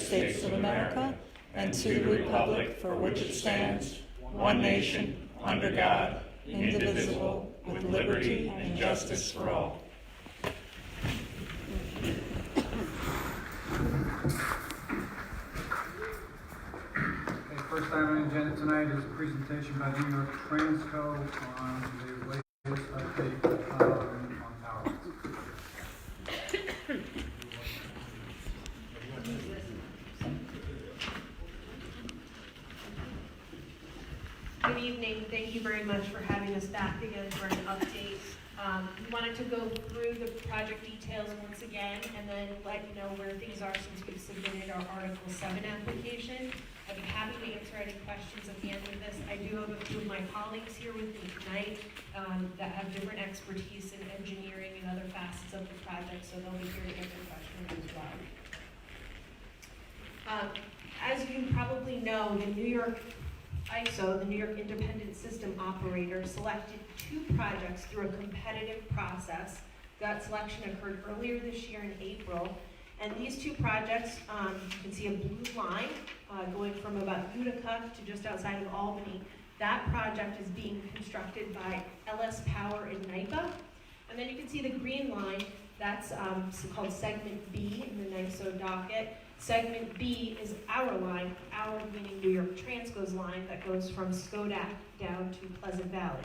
States of America and to the republic for which it stands, one nation, under God, indivisible, with liberty and justice for all. First item on the agenda tonight is a presentation by NYTRANSCO on the latest update on power. Good evening. Thank you very much for having us back again for an update. We wanted to go through the project details once again and then let you know where things are since we've submitted our Article 7 application. I'd be happy to answer any questions at the end of this. I do have a few of my colleagues here with me tonight that have different expertise in engineering and other facets of the project, so they'll be here to answer questions as well. As you probably know, the New York ISO, the New York Independent System Operator, selected 2 projects through a competitive process. That selection occurred earlier this year in April. And these 2 projects, you can see a blue line going from about Utica to just outside of Albany. That project is being constructed by LS Power and NYPA. And then you can see the green line, that's called Segment B in the NYSO docket. Segment B is our line, our meaning New York Transco's line that goes from Skodak down to Pleasant Valley.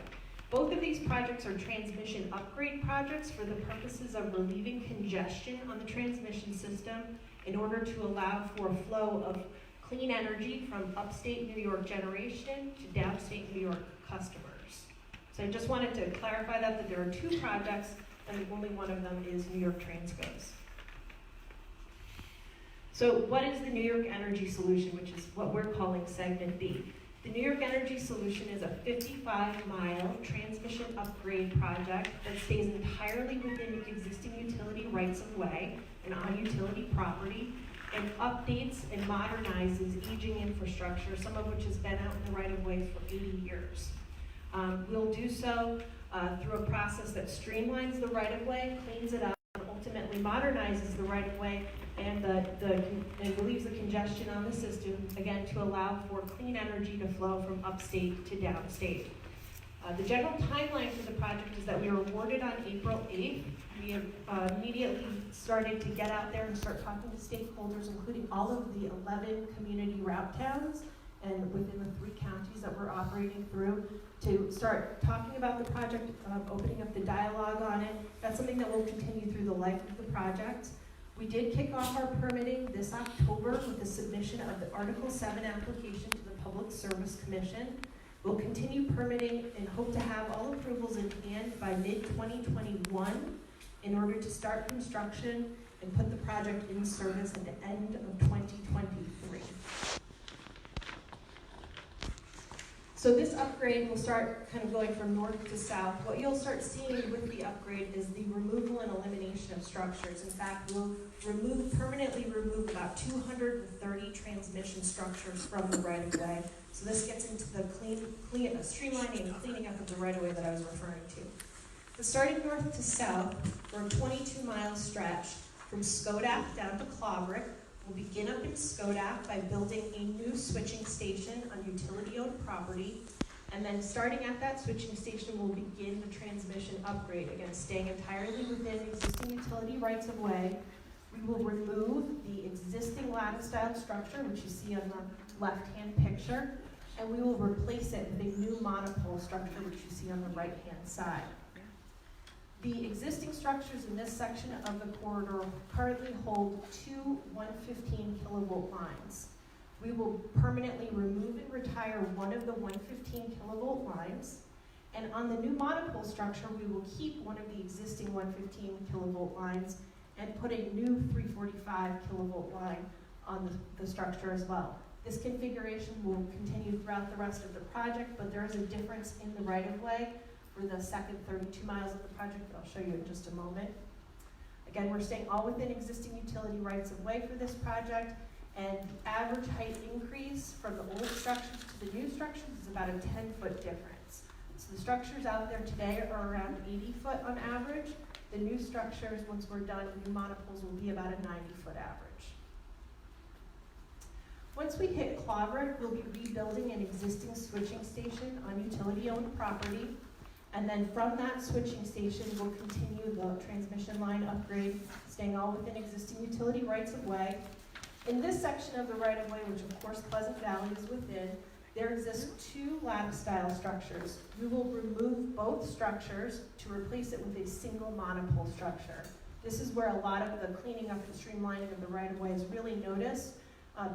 Both of these projects are transmission upgrade projects for the purposes of relieving congestion on the transmission system in order to allow for a flow of clean energy from upstate New York generation to downstate New York customers. So I just wanted to clarify that there are 2 projects and only one of them is New York Transco's. So what is the New York Energy Solution, which is what we're calling Segment B? The New York Energy Solution is a 55-mile transmission upgrade project that stays entirely within existing utility rights-of-way and on utility property, and updates and modernizes aging infrastructure, some of which has been out in the right-of-way for 80 years. We'll do so through a process that streamlines the right-of-way, cleans it up, and ultimately modernizes the right-of-way and relieves the congestion on the system, again, to allow for clean energy to flow from upstate to downstate. The general timeline for the project is that we were awarded on April 8th. We have immediately started to get out there and start talking to stakeholders, including all of the 11 community route towns and within the 3 counties that we're operating through, to start talking about the project, opening up the dialogue on it. That's something that will continue through the life of the project. We did kick off our permitting this October with the submission of the Article 7 application to the Public Service Commission. We'll continue permitting and hope to have all approvals in hand by mid-2021 in order to start construction and put the project in service at the end of 2023. So this upgrade will start kind of going from north to south. What you'll start seeing with the upgrade is the removal and elimination of structures. In fact, we'll permanently remove about 230 transmission structures from the right-of-way. So this gets into the streamlining and cleaning up of the right-of-way that I was referring to. But starting north to south, for a 22-mile stretch from Skodak down to Cloberick, we'll begin up in Skodak by building a new switching station on utility-owned property, and then starting at that switching station, we'll begin the transmission upgrade, again, staying entirely within existing utility rights-of-way. We will remove the existing lattice-style structure, which you see on the left-hand picture, and we will replace it with a new monopole structure, which you see on the right-hand side. The existing structures in this section of the corridor currently hold 2 115 kilovolt lines. We will permanently remove and retire one of the 115 kilovolt lines, and on the new monopole structure, we will keep one of the existing 115 kilovolt lines and put a new 345 kilovolt line on the structure as well. This configuration will continue throughout the rest of the project, but there is a difference in the right-of-way for the second 32 miles of the project that I'll show you in just a moment. Again, we're staying all within existing utility rights-of-way for this project, and the average height increase from the old structures to the new structures is about a 10-foot difference. So the structures out there today are around 80 foot on average. The new structures, once we're done, new monopoles will be about a 90-foot average. once we hit Claverick, we'll be rebuilding an existing switching station on utility-owned property. And then from that switching station, we'll continue the transmission line upgrade, staying all within existing utility rights-of-way. In this section of the right-of-way, which of course Pleasant Valley is within, there exist 2 lattice-style structures. We will remove both structures to replace it with a single monopole structure. This is where a lot of the cleaning up and streamlining of the right-of-way is really noticed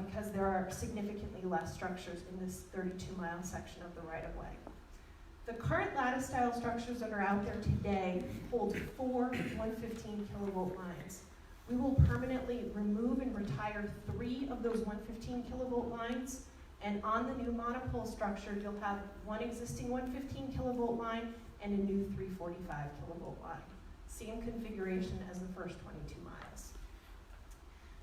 because there are significantly less structures in this 32-mile section of the right-of-way. The current lattice-style structures that are out there today hold 4 115 kilovolt lines. We will permanently remove and retire 3 of those 115 kilovolt lines, and on the new monopole structure, you'll have one existing 115 kilovolt line and a new 345 kilovolt line. Same configuration as the first 22 miles.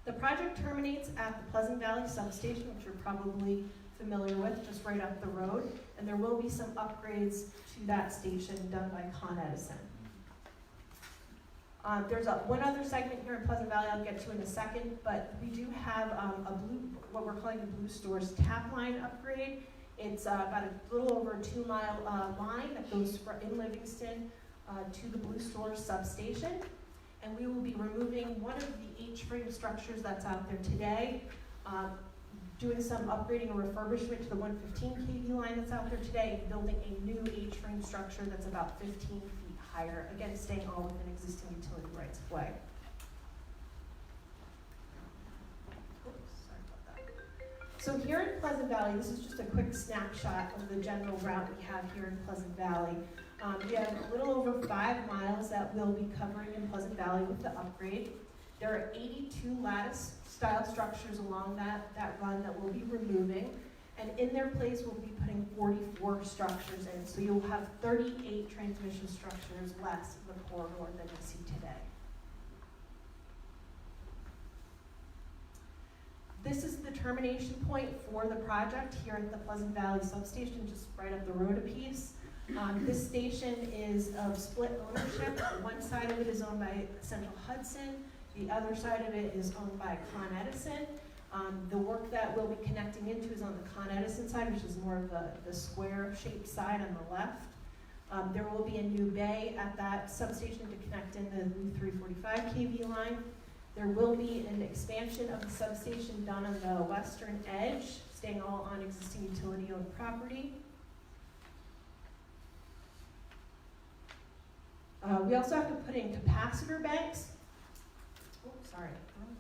The project terminates at the Pleasant Valley substation, which you're probably familiar with, just right up the road, and there will be some upgrades to that station done by Con Edison. There's one other segment here in Pleasant Valley I'll get to in a second, but we do have what we're calling the Blue Stores tap line upgrade. It's about a little over a 2-mile line that goes in Livingston to the Blue Stores substation, and we will be removing one of the H-frame structures that's out there today, doing some upgrading or refurbishment to the 115 kV line that's out there today, and building a new H-frame structure that's about 15 feet higher, again staying all within existing utility rights of way. Oops, sorry about that. So here in Pleasant Valley, this is just a quick snapshot of the general route we have here in Pleasant Valley. We have a little over 5 miles that we'll be covering in Pleasant Valley with the upgrade. There are 82 lattice-style structures along that run that we'll be removing, and in their place we'll be putting 44 structures in, so you'll have 38 transmission structures less in the corridor than you see today. This is the termination point for the project here at the Pleasant Valley substation, just right up the road a piece. This station is of split ownership. One side of it is owned by Central Hudson, the other side of it is owned by Con Edison. The work that we'll be connecting into is on the Con Edison side, which is more of the square-shaped side on the left. There will be a new bay at that substation to connect in the new 345 kV line. There will be an expansion of the substation done on the western edge, staying all on existing utility-owned property. We also have to put in capacitor banks. Oh, sorry, wrong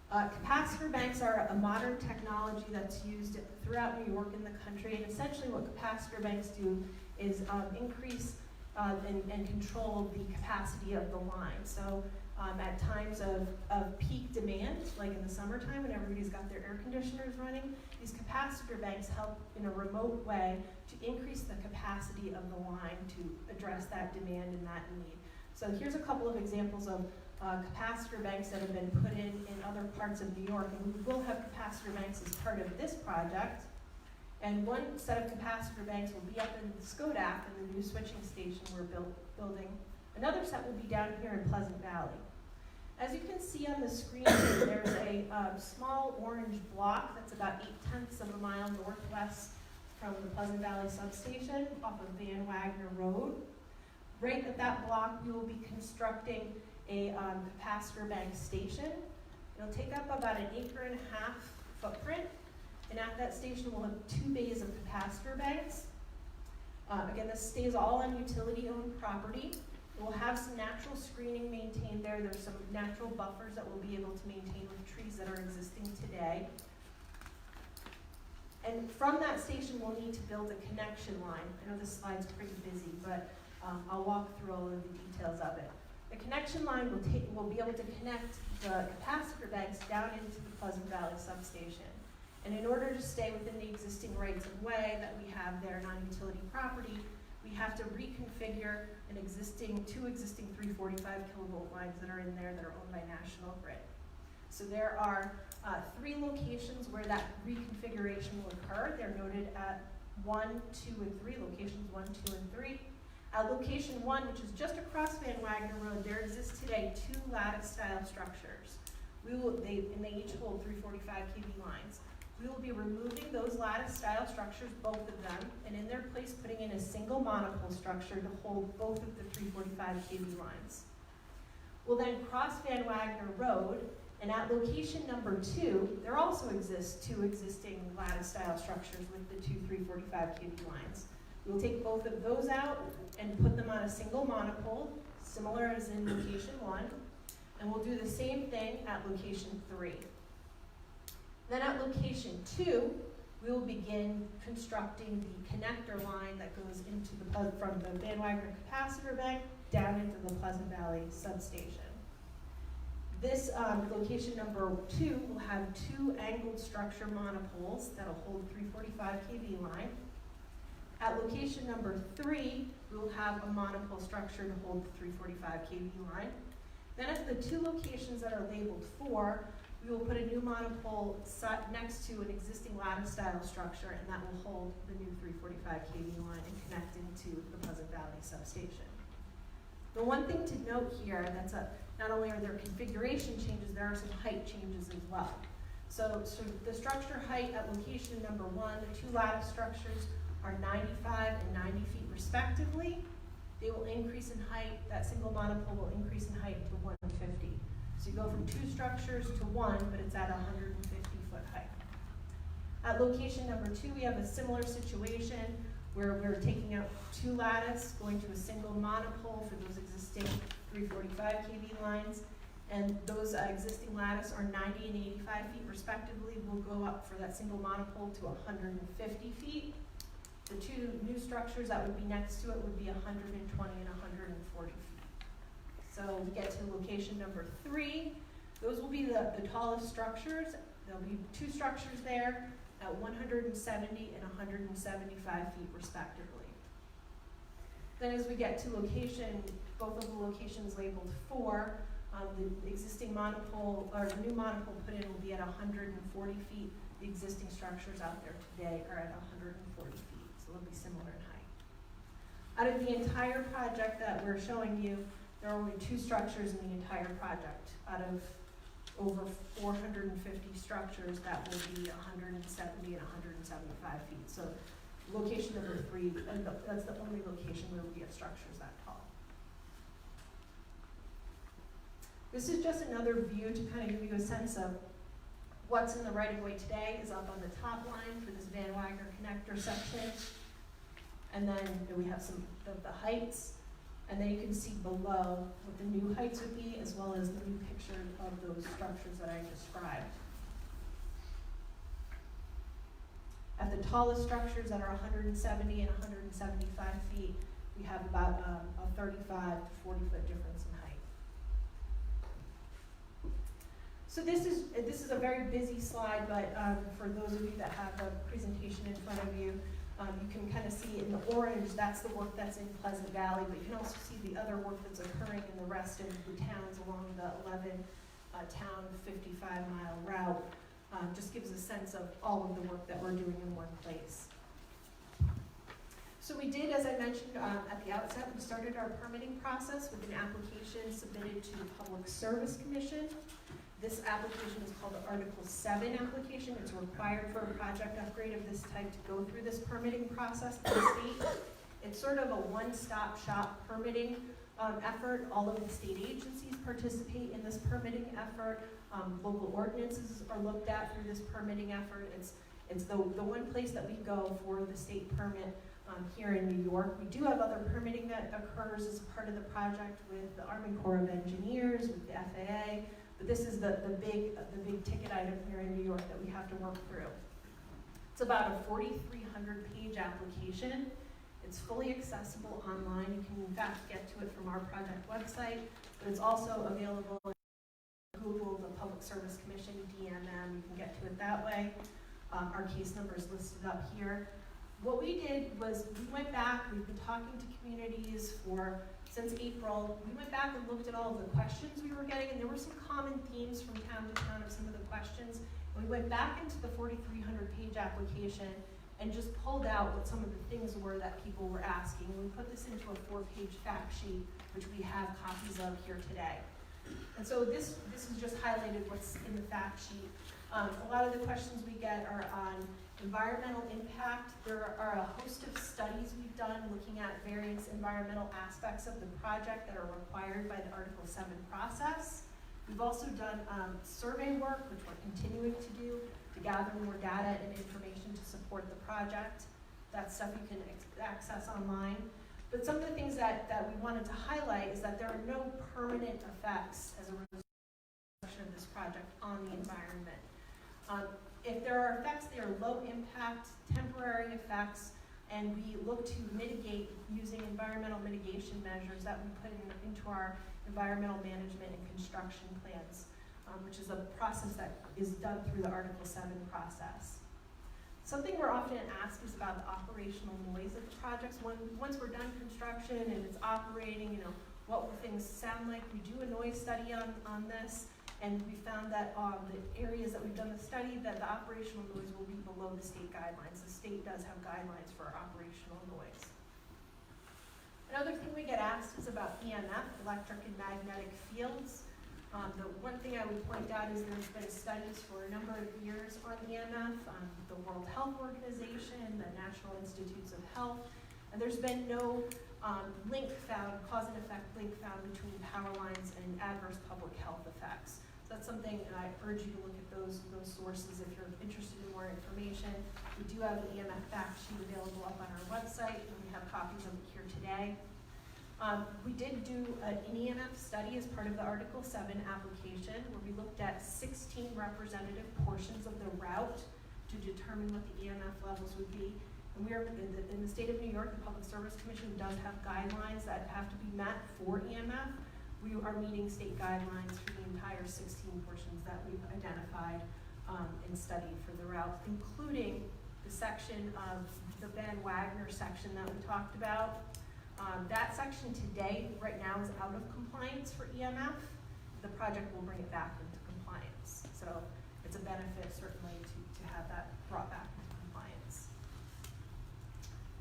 button. Capacitor banks are a modern technology that's used throughout New York and the country, and essentially what capacitor banks do is increase and control the capacity of the line. So at times of peak demand, like in the summertime when everybody's got their air conditioners running, these capacitor banks help in a remote way to increase the capacity of the line to address that demand and that need. So here's a couple of examples of capacitor banks that have been put in other parts of New York, and we will have capacitor banks as part of this project. And one set of capacitor banks will be up in Skodak in the new switching station we're building. Another set will be down here in Pleasant Valley. As you can see on the screen, there's a small orange block that's about 0.8 of a mile northwest from the Pleasant Valley substation off of Van Wagner Road. Right at that block, we will be constructing a capacitor bank station. It'll take up about 1.5 acre footprint, and at that station we'll have 2 bays of capacitor banks. Again, this stays all on utility-owned property. We'll have some natural screening maintained there. There's some natural buffers that we'll be able to maintain with trees that are existing today. And from that station, we'll need to build a connection line. I know this slide's pretty busy, but I'll walk through all of the details of it. The connection line will be able to connect the capacitor banks down into the Pleasant Valley substation. And in order to stay within the existing rights of way that we have there on utility property, we have to reconfigure two existing 345 kilovolt lines that are in there that are owned by National Grid. So there are 3 locations where that reconfiguration will occur. They're noted at 1, 2, and 3, locations 1, 2, and 3. At location 1, which is just across Van Wagner Road, there exists today 2 lattice-style structures. they each hold 345 kV lines. We will be removing those lattice-style structures, both of them, and in their place putting in a single monopole structure to hold both of the 345 kV lines. We'll then cross Van Wagner Road, and at location number 2, there also exists 2 existing lattice-style structures with the two 345 kV lines. We'll take both of those out and put them on a single monopole, similar as in location 1, and we'll do the same thing at location 3. Then at location 2, we will begin constructing the connector line that goes into from the Van Wagner capacitor bank down into the Pleasant Valley substation. This location number 2 will have 2 angled structure monopoles that'll hold 345 kV line. At location number 3, we will have a monopole structure to hold the 345 kV line. Then at the 2 locations that are labeled 4, we will put a new monopole next to an existing lattice-style structure, and that will hold the new 345 kV line and connect into the Pleasant Valley substation. The one thing to note here, not only are there configuration changes, there are some height changes as well. So the structure height at location number 1, the 2 lattice structures are 95 and 90 feet respectively. They will increase in height, that single monopole will increase in height to 150. So you go from 2 structures to 1, but it's at 150-foot height. At location number 2, we have a similar situation where we're taking out 2 lattice, going to a single monopole for those existing 345 kV lines. And those existing lattice are 90 and 85 feet respectively. We'll go up for that single monopole to 150 feet. The 2 new structures that would be next to it would be 120 and 140 feet. So we get to location number 3. Those will be the tallest structures. There'll be 2 structures there at 170 and 175 feet respectively. Then as we get to both of the locations labeled 4, the existing monopole, or the new monopole put in will be at 140 feet. The existing structures out there today are at 140 feet, so they'll be similar in height. Out of the entire project that we're showing you, there are only 2 structures in the entire project. Out of over 450 structures, that will be 170 and 175 feet. So location number 3, that's the only location where we have structures that tall. This is just another view to kind of give you a sense of what's in the right-of-way today is up on the top line for this Van Wagner connector section. And then we have some of the heights. And then you can see below what the new heights would be, as well as the new picture of those structures that I described. At the tallest structures that are 170 and 175 feet, we have about a 35 to 40 foot difference in height. So this is a very busy slide, but for those of you that have a presentation in front of you, you can kind of see in the orange, that's the work that's in Pleasant Valley, but you can also see the other work that's occurring in the rest of the towns along the 11-town 55-mile route. Just gives a sense of all of the work that we're doing in one place. So we did, as I mentioned at the outset, we started our permitting process with an application submitted to the Public Service Commission. This application is called the Article 7 application. It's required for a project upgrade of this type to go through this permitting process in the state. It's sort of a one-stop shop permitting effort. All of the state agencies participate in this permitting effort. Local ordinances are looked at through this permitting effort. It's the one place that we go for the state permit here in New York. We do have other permitting that occurs as part of the project with the Army Corps of Engineers, with the FAA. But this is the big ticket item here in New York that we have to work through. It's about a 4,300-page application. It's fully accessible online. You can in fact get to it from our project website, but it's also available on Google, the Public Service Commission, DMM. You can get to it that way. Our case number is listed up here. What we did was we went back. We've been talking to communities since April. We went back and looked at all of the questions we were getting, and there were some common themes from town to town of some of the questions. And we went back into the 4,300-page application and just pulled out what some of the things were that people were asking. And we put this into a 4-page fact sheet, which we have copies of here today. And so this is just highlighted what's in the fact sheet. A lot of the questions we get are on environmental impact. There are a host of studies we've done looking at various environmental aspects of the project that are required by the Article 7 process. We've also done survey work, which we're continuing to do, to gather more data and information to support the project. That's stuff you can access online. But some of the things that we wanted to highlight is that there are no permanent effects as a result of this project on the environment. If there are effects, they are low impact, temporary effects, and we look to mitigate using environmental mitigation measures that we put into our environmental management and construction plans, which is a process that is done through the Article 7 process. Something we're often asked is about the operational noise of the projects. Once we're done construction and it's operating, what will things sound like? We do a noise study on this, and we found that the areas that we've done the study, that the operational noise will be below the state guidelines. The state does have guidelines for operational noise. Another thing we get asked is about EMF, electric and magnetic fields. The one thing I would point out is there's been studies for a number of years on EMF, the World Health Organization, the National Institutes of Health, and there's been no cause and effect link found between power lines and adverse public health effects. So that's something, and I urge you to look at those sources if you're interested in more information. We do have an EMF fact sheet available up on our website, and we have copies of it here today. We did do an EMF study as part of the Article 7 application, where we looked at 16 representative portions of the route to determine what the EMF levels would be. And we are in the state of New York, the Public Service Commission does have guidelines that have to be met for EMF. We are meeting state guidelines for the entire 16 portions that we've identified and studied for the route, including the section of the Van Wagner section that we talked about. That section today, right now, is out of compliance for EMF. The project will bring it back into compliance. So it's a benefit, certainly, to have that brought back into compliance.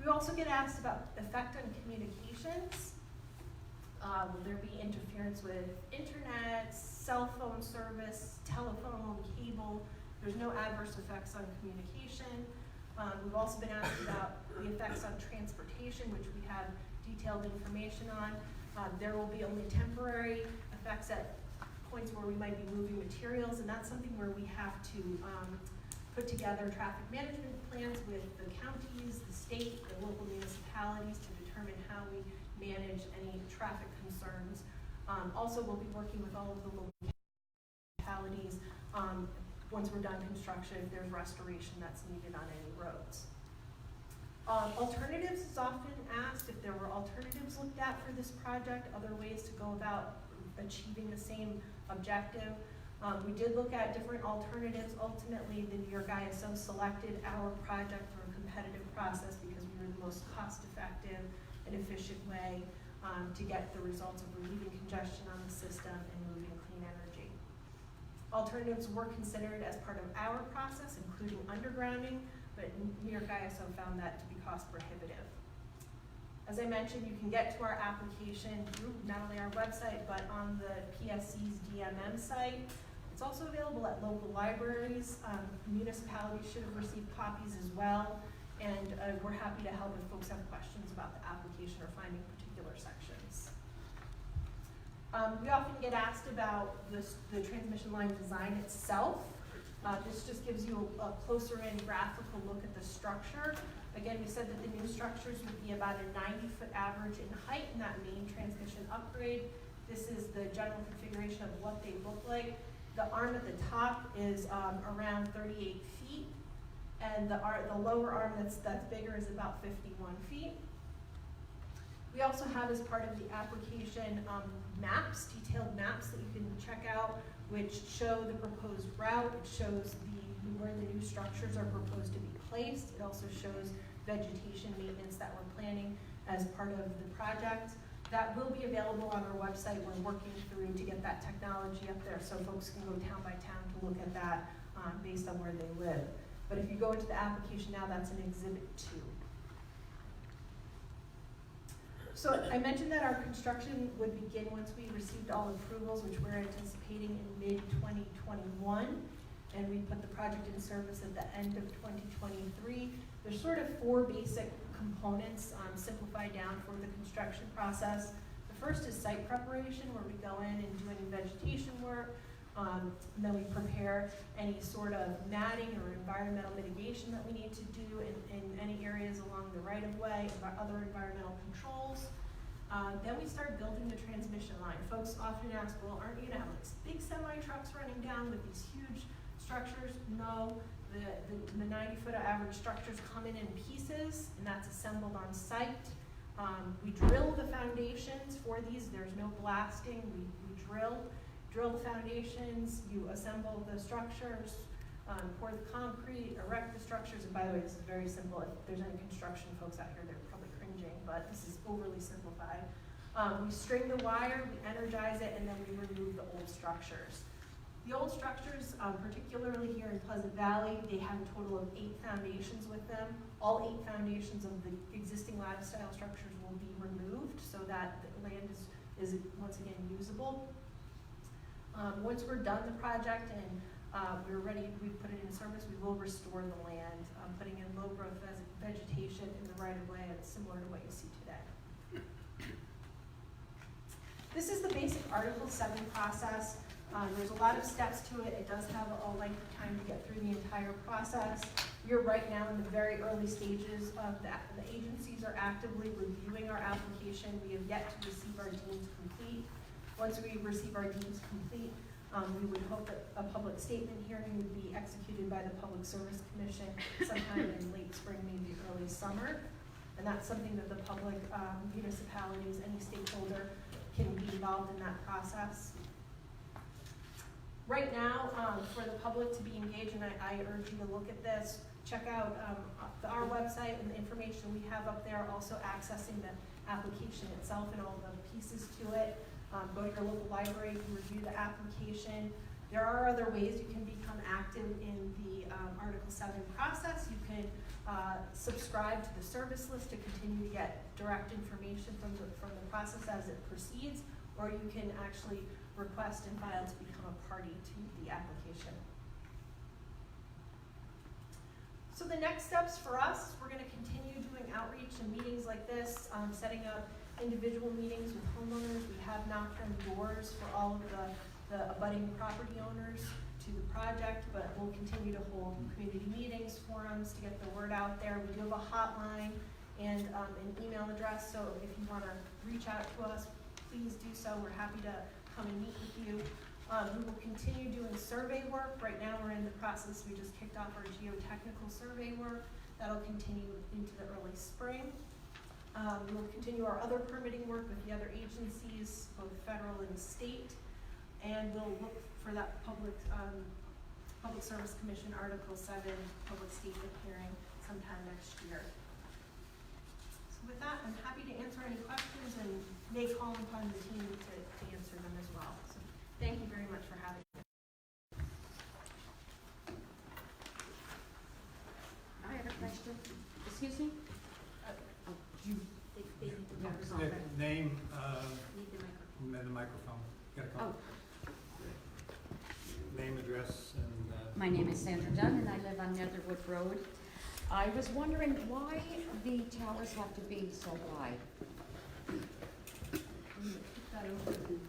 We also get asked about effect on communications. Will there be interference with internet, cell phone service, telephone, cable? There's no adverse effects on communication. We've also been asked about the effects on transportation, which we have detailed information on. There will be only temporary effects at points where we might be moving materials, and that's something where we have to put together traffic management plans with the counties, the state, the local municipalities to determine how we manage any traffic concerns. Also, we'll be working with all of the local municipalities once we're done construction, if there's restoration that's needed on any roads. Alternatives is often asked if there were alternatives looked at for this project, other ways to go about achieving the same objective. We did look at different alternatives. Ultimately, the New York ISO selected our project through a competitive process because we were the most cost-effective and efficient way to get the results of relieving congestion on the system and moving clean energy. Alternatives were considered as part of our process, including undergrounding, but New York ISO found that to be cost prohibitive. As I mentioned, you can get to our application through not only our website, but on the PSC's DMM site. It's also available at local libraries. Municipalities should have received copies as well, and we're happy to help if folks have questions about the application or finding particular sections. We often get asked about the transmission line design itself. This just gives you a closer-in graphical look at the structure. Again, we said that the new structures would be about a 90-foot average in height in that main transmission upgrade. This is the general configuration of what they look like. The arm at the top is around 38 feet, and the lower arm that's bigger is about 51 feet. We also have, as part of the application, maps, detailed maps that you can check out, which show the proposed route. It shows where the new structures are proposed to be placed. It also shows vegetation maintenance that we're planning as part of the project. That will be available on our website. We're working through to get that technology up there so folks can go town by town to look at that based on where they live. But if you go into the application now, that's in Exhibit 2. So I mentioned that our construction would begin once we received all approvals, which we're anticipating in mid-2021, and we put the project in service at the end of 2023. There's sort of 4 basic components simplified down for the construction process. The first is site preparation, where we go in and do any vegetation work, and then we prepare any sort of matting or environmental mitigation that we need to do in any areas along the right-of-way, other environmental controls. Then we start building the transmission line. Folks often ask, well, aren't you gonna have like big semi-trucks running down with these huge structures? No, the 90-foot average structures come in pieces, and that's assembled on site. We drill the foundations for these. There's no blasting. We drill the foundations, you assemble the structures, pour the concrete, erect the structures, and by the way, this is very simple. If there's any construction folks out here, they're probably cringing, but this is overly simplified. We string the wire, we energize it, and then we remove the old structures. The old structures, particularly here in Pleasant Valley, they have a total of 8 foundations with them. All 8 foundations of the existing lattice-style structures will be removed so that the land is once again usable. Once we're done the project and we're ready, we put it in service, we will restore the land, putting in low growth vegetation in the right of way, and it's similar to what you see today. This is the basic Article 7 process. There's a lot of steps to it. It does have a length of time to get through the entire process. We're right now in the very early stages of that. The agencies are actively reviewing our application. We have yet to receive our deems complete. Once we receive our deems complete, we would hope that a public statement hearing would be executed by the Public Service Commission sometime in late spring, maybe early summer. And that's something that the public, municipalities, any stakeholder can be involved in that process. Right now, for the public to be engaged, and I urge you to look at this, check out our website and the information we have up there, also accessing the application itself and all the pieces to it. Go to your local library, you review the application. There are other ways you can become active in the Article 7 process. You can subscribe to the service list to continue to get direct information from the process as it proceeds, or you can actually request and file to become a party to the application. So the next steps for us, we're going to continue doing outreach and meetings like this, setting up individual meetings with homeowners. We have knocked on doors for all of the abutting property owners to the project, but we'll continue to hold community meetings, forums to get the word out there. We do have a hotline and an email address, so if you want to reach out to us, please do so. We're happy to come and meet with you. We will continue doing survey work. Right now we're in the process, we just kicked off our geotechnical survey work. That'll continue into the early spring. We'll continue our other permitting work with the other agencies, both federal and state, and we'll look for that Public Service Commission Article 7 public statement hearing sometime next year. So with that, I'm happy to answer any questions and may call upon the team to answer them as well. So thank you very much for having me. I have a question. Excuse me? They need the microphone. Name, Need the microphone. and the microphone. Got a Oh, call. Name, address, and my name is Sandra Dunn and I live on Netherwood Road. I was wondering why the towers have to be so wide. That over to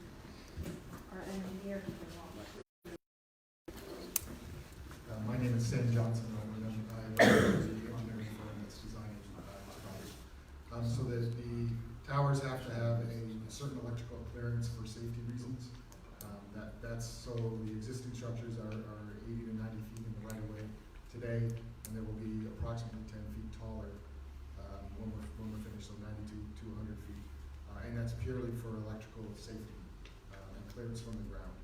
our engineer. My name is Sam Johnson. I'm the engineering firm that's designing the project. So that the towers have to have a certain electrical clearance for safety reasons. That's so the existing structures are 80 to 90 feet in the right of way today, and there will be approximately 10 feet taller when we're finished, so 90 to 100 feet. And that's purely for electrical safety and clearance from the ground.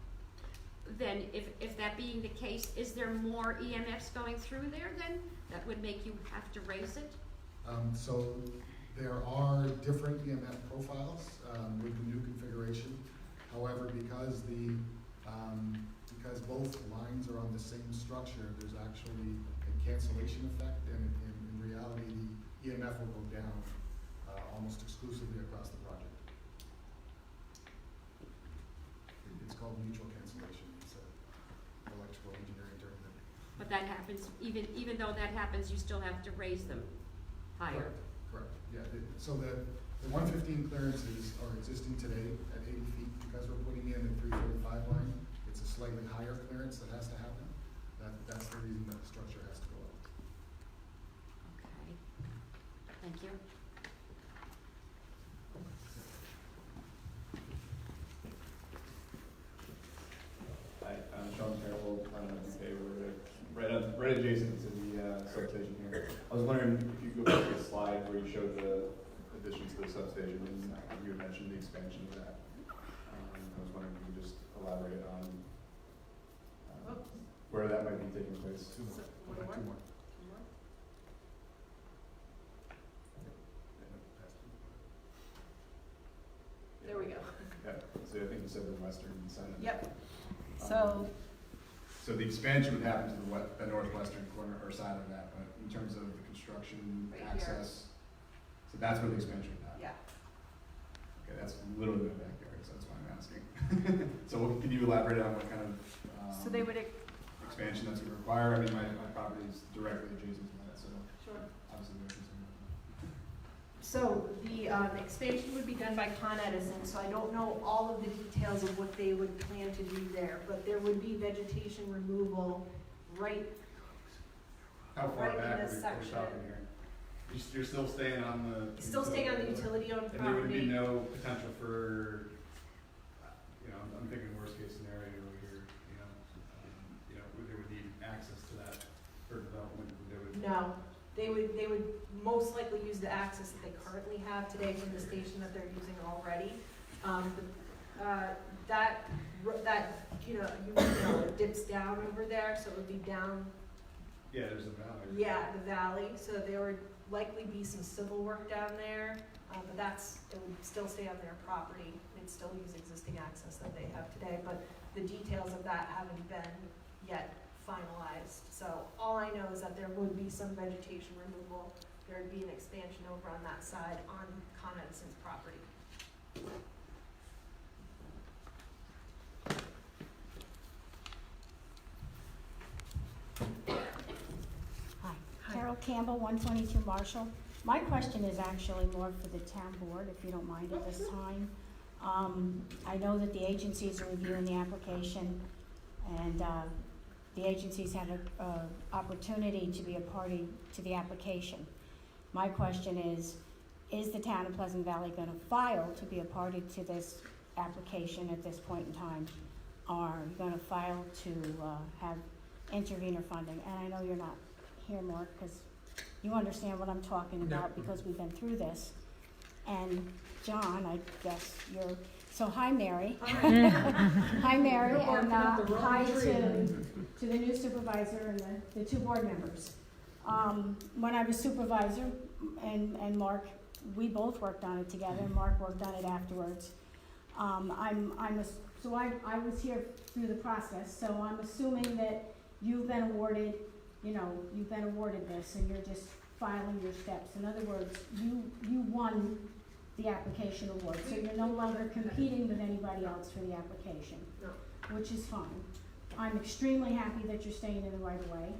Then if that being the case, is there more EMFs going through there then that would make you have to raise it? So there are different EMF profiles with the new configuration. However, because both lines are on the same structure, there's actually a cancellation effect, and in reality, the EMF will go down almost exclusively across the project. It's called mutual cancellation. It's an electrical engineering term. But that happens, even though that happens, you still have to raise them higher. Correct, yeah. So the 115 clearances are existing today at 80 feet. Because we're putting in a 345 line, it's a slightly higher clearance that has to happen. That's the reason that the structure has to go up. Okay, thank you. Hi, I'm Sean Carroll, I'm in UK, we're right adjacent to the substation here. I was wondering if you could go back to the slide where you showed the additions to the substation, and you had mentioned the expansion of that. I was wondering if you could just elaborate on where that might be taking place. Two more. There we go. Yeah, so I think you said the western side of it. Yep. Um, So the expansion would happen to the northwestern corner or side of that, but in terms of the construction, Right here. access, so that's where the expansion would happen. Yeah. Okay, that's literally my backyard, so that's why I'm asking. So can you elaborate on what kind of, So they would, expansion that's gonna require? I mean, my property is directly adjacent to that, so sure. obviously we're concerned about So the expansion would be done by Con Edison, so I don't know all of the details of what they would plan to do there, but there would be vegetation removal right, that. How far Right in back this are we section. talking here? You're still staying on the. still staying on the utility-owned And there would be property. no potential for, I'm thinking worst case scenario here, there would need access to that for development, there would. No, they would most likely use the access that they currently have today from the station that they're using already. It dips down over there, so it would be down, Yeah, there's a valley. yeah, the valley, so there would likely be some civil work down there, but it would still stay on their property. They'd still use existing access that they have today, but the details of that haven't been yet finalized. So all I know is that there would be some vegetation removal. There would be an expansion over on that side on Con Edison's property. Hi, Carol Campbell, 122 Marshall. My question is actually more for the town board, if you don't mind at this time. I know that the agencies are reviewing the application, and the agencies have an opportunity to be a party to the application. My question is the town of Pleasant Valley going to file to be a party to this application at this point in time? Are you going to file to have intervenor funding? And I know you're not here, Mark, because you understand what I'm talking about because we've been through this. And John, I guess so hi Mary. Hi Mary, and hi to the new supervisor and the two board members. When I was supervisor and Mark, we both worked on it together, and Mark worked on it afterwards. So I was here through the process, so I'm assuming that you've been awarded this, and you're just filing your steps. In other words, you won the application award, so you're no longer competing with anybody else for the application, No. which is fine. I'm extremely happy that you're staying in the right of way.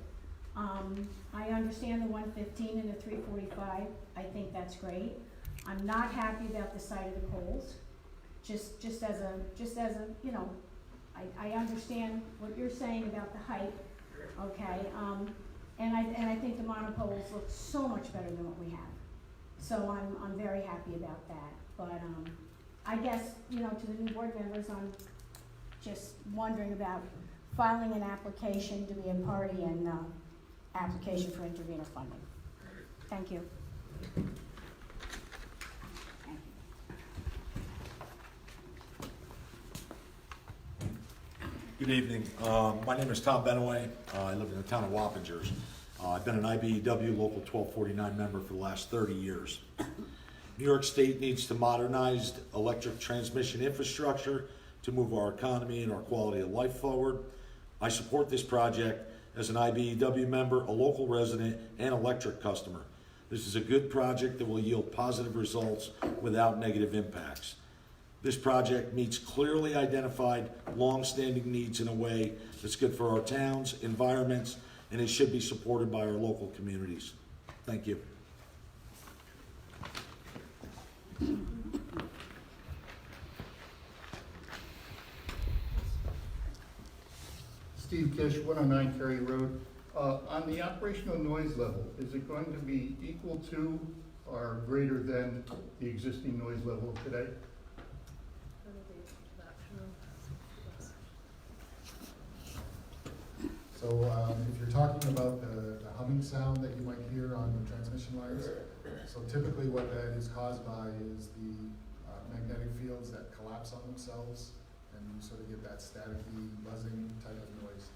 I understand the 115 and the 345. I think that's great. I'm not happy about the site of the poles. Just as a I understand what you're saying about the height. Okay, and I think the monopoles look so much better than what we have. So I'm very happy about that. But I guess, to the new board members, I'm just wondering about filing an application to be a party and application for intervenor funding. Thank you. Good evening. My name is Tom Benaway. I live in the town of Wappingers. I've been an IBEW Local 1249 member for the last 30 years. New York State needs to modernize electric transmission infrastructure to move our economy and our quality of life forward. I support this project as an IBEW member, a local resident, and electric customer. This is a good project that will yield positive results without negative impacts. This project meets clearly identified, long-standing needs in a way that's good for our towns, environments, and it should be supported by our local communities. Thank you. Steve Kish, 109 Cary Road. On the operational noise level, is it going to be equal to or greater than the existing noise level today? So if you're talking about the humming sound that you might hear on the transmission lines, so typically what that is caused by is the magnetic fields that collapse on themselves, and you sort of get that staticky, buzzing type of noise.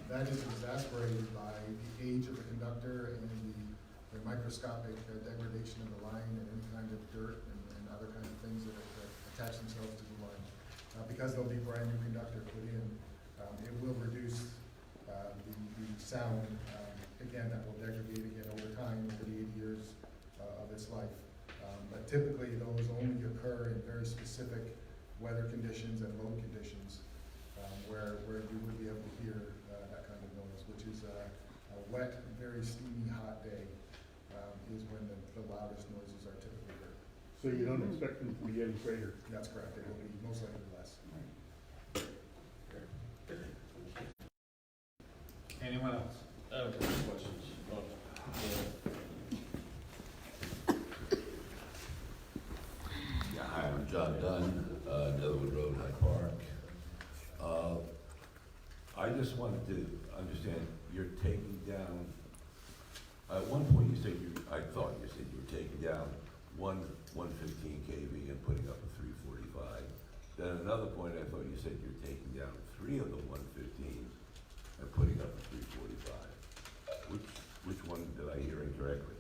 That is exacerbated by the age of the conductor and the microscopic degradation of the line and any kind of dirt and other kind of things that attach themselves to the line. Because there'll be brand new conductor put in, it will reduce the sound. Again, that will degrade again over time, over the 80 years of its life. But typically those only occur in very specific weather conditions and load conditions where you would be able to hear that kind of noise, which is a wet, very steamy, hot day is when the loudest noises are typically heard. So you don't expect them to be any greater? That's correct. It will be most likely less. Anyone else? I have a couple of questions. Yeah, hi, I'm John Dunn, Netherwood Road, Hyde Park. I just wanted to understand, you're taking down, at one point you said I thought you said you were taking down one 115 kV and putting up a 345. Then at another point I thought you said you're taking down 3 of the 115s and putting up a 345. Which one did I hear incorrectly?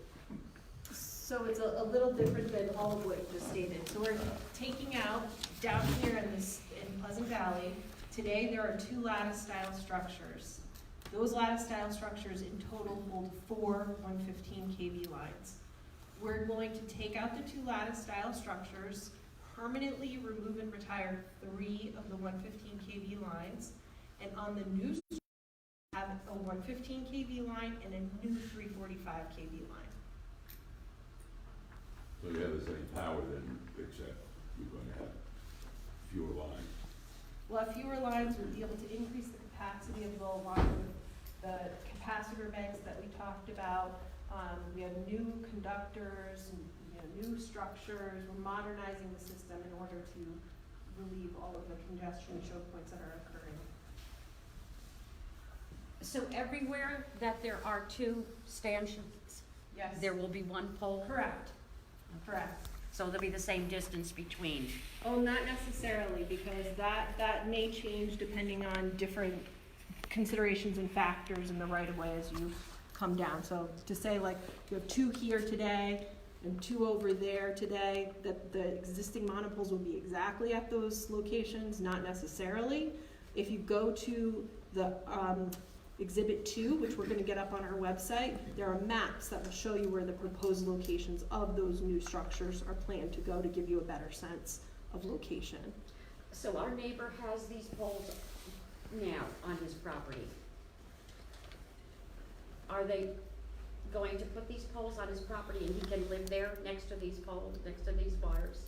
So it's a little different than all of what you just stated. So we're taking out, down here in Pleasant Valley, today there are 2 lattice-style structures. Those lattice-style structures in total hold 4 115 kV lines. We're going to take out the 2 lattice-style structures, permanently remove and retire 3 of the 115 kV lines, and on the new have a 115 kV line and a new 345 kV line. So you have the same power then, except you're going to have fewer lines. Well, fewer lines would be able to increase the capacity of the line with the capacitor banks that we talked about. We have new conductors, and, new structures. We're modernizing the system in order to relieve all of the congestion choke points that are occurring. So everywhere that there are 2 stanchions, Yes. there will be 1 pole? Correct. Correct. So there'll be the same distance between? Oh, not necessarily, because that may change depending on different considerations and factors in the right-of-way as you come down. So to say, like, you have 2 here today and 2 over there today, that the existing monopoles will be exactly at those locations, not necessarily. If you go to the Exhibit 2, which we're going to get up on our website, there are maps that will show you where the proposed locations of those new structures are planned to go to give you a better sense of location. So our neighbor has these poles now on his property. Are they going to put these poles on his property and he can live there next to these poles, next to these wires?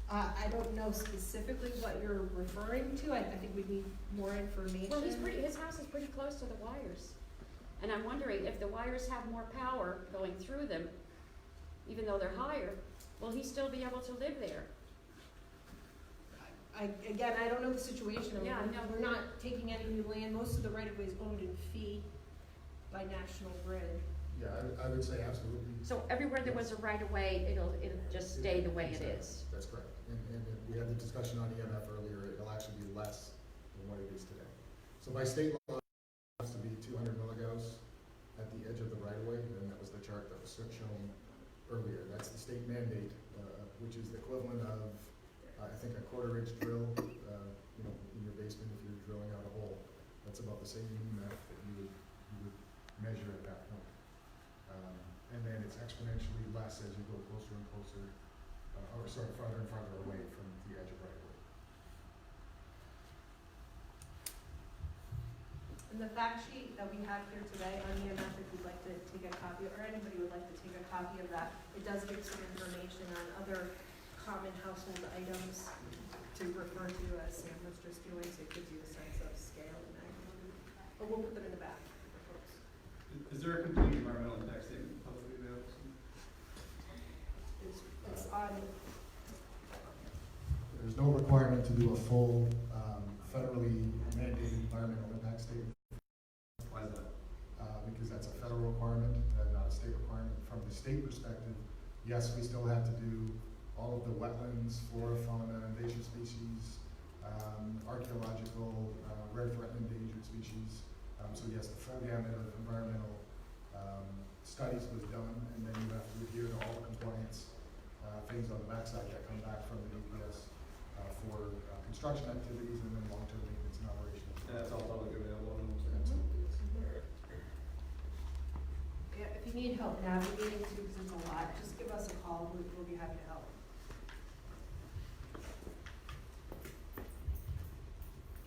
I don't know specifically what you're referring to. I think we need more information. Well, his house is pretty close to the wires. And I'm wondering if the wires have more power going through them, even though they're higher, will he still be able to live there? Again, I don't know the situation. Yeah, I know. We're not taking any new land. Most of the right-of-way is owned in fee by National Grid. Yeah, I would say absolutely. So everywhere there was a right-of-way, it'll just stay the way it is? That's correct. And we had the discussion on EMF earlier, it'll actually be less than what it is today. So by state law, it has to be 200 milligauss at the edge of the right-of-way, and that was the chart that was shown earlier. That's the state mandate, which is the equivalent of, I think, a quarter-inch drill, in your basement if you're drilling out a hole. That's about the same EMF that you would measure at that point. And then it's exponentially less as you go closer and closer, farther and farther away from the edge of right of way. And the fact sheet that we have here today on EMF, if you'd like to take a copy, or anybody would like to take a copy of that, it does give some information on other common household items to refer to, as Sam was just doing, so it gives you a sense of scale and magnitude. But we'll put them in the back for folks. Is there a complete environmental impact statement publicly available? It's on, There's no requirement to do a full federally mandated environmental impact statement. Why is that? Because that's a federal requirement, not a state requirement. From the state perspective, yes, we still have to do all of the wetlands, flora, fauna, invasive species, archaeological, rare, threatened, endangered species. So yes, the full gamut of environmental studies was done, and then you have to adhere to all the compliance things on the backside that come back from the DPS for construction activities and then long-term maintenance and operation. And that's all publicly available on the website? yeah, if you need help navigating too, because it's a lot, just give us a call, we'll be happy to help.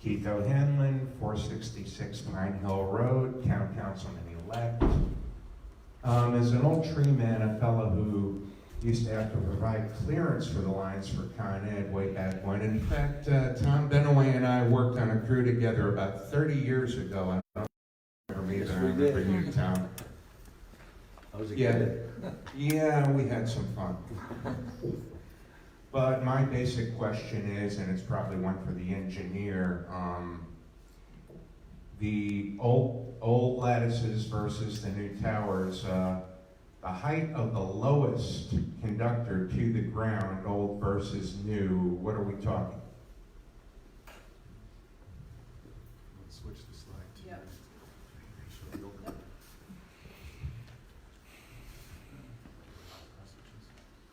Keith OHanlon, 466 Pine Hill Road, Town Councilman-elect. As an old tree man, a fellow who used to have to provide clearance for the lines for Con Ed way back when. In fact, Tom Benaway and I worked on a crew together about 30 years ago. I don't remember me, but I remember you, Tom. I was a Yeah, kid. yeah, we had some fun. But my basic question is, and it's probably one for the engineer, the old lattices versus the new towers, the height of the lowest conductor to the ground, old versus new, what are we talking? Let's switch the slide to Yep. show the overlap.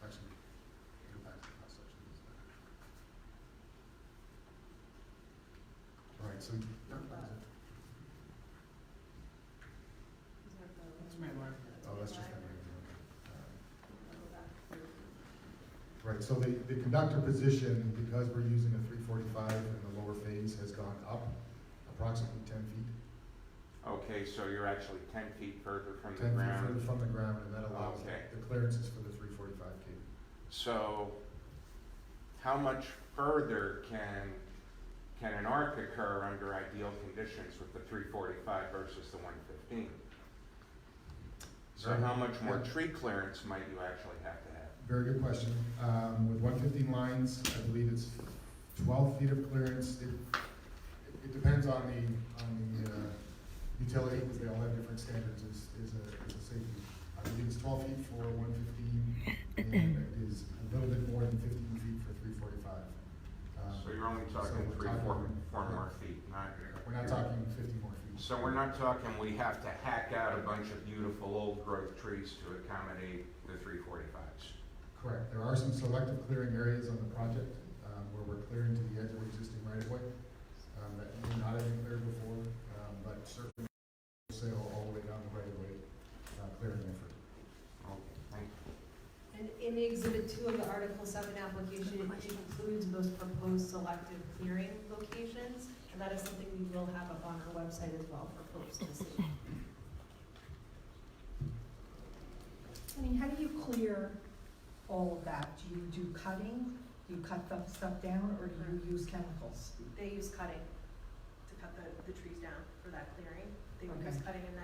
Actually, go back to the cross sections. All right, so oh, that's just right. So the conductor position, because we're using a 345 in the lower phase, has gone up approximately 10 feet. Okay, so you're actually 10 feet further from 10 feet further from the ground, and that allows Okay. the clearances for the 345 cable. So, how much further can an arc occur under ideal conditions with the 345 versus the 115? So how much more tree clearance might you actually have to have? Very good question. With 115 lines, I believe it's 12 feet of clearance. It depends on the utility, because they all have different standards as a safety. I believe it's 12 feet for 115, and it is a little bit more than 15 feet for 345. So you're only talking so we're four more feet, not. We're not talking 50 more feet. So we're not talking we have to hack out a bunch of beautiful old growth trees to accommodate the 345s. Correct. There are some selective clearing areas on the project where we're clearing to the edge of existing right-of-way that may not have been cleared before, but certainly sail all the way down the right-of-way clearing effort. Okay, thank you. And in Exhibit 2 of the Article 7 application, it includes those proposed selective clearing locations, and that is something we will have up on our website as well for folks to see. I mean, how do you clear all of that? Do you do cutting? Do you cut the stuff down, or do you use chemicals? They use cutting to cut the trees down for that clearing. They would use Okay. cutting, and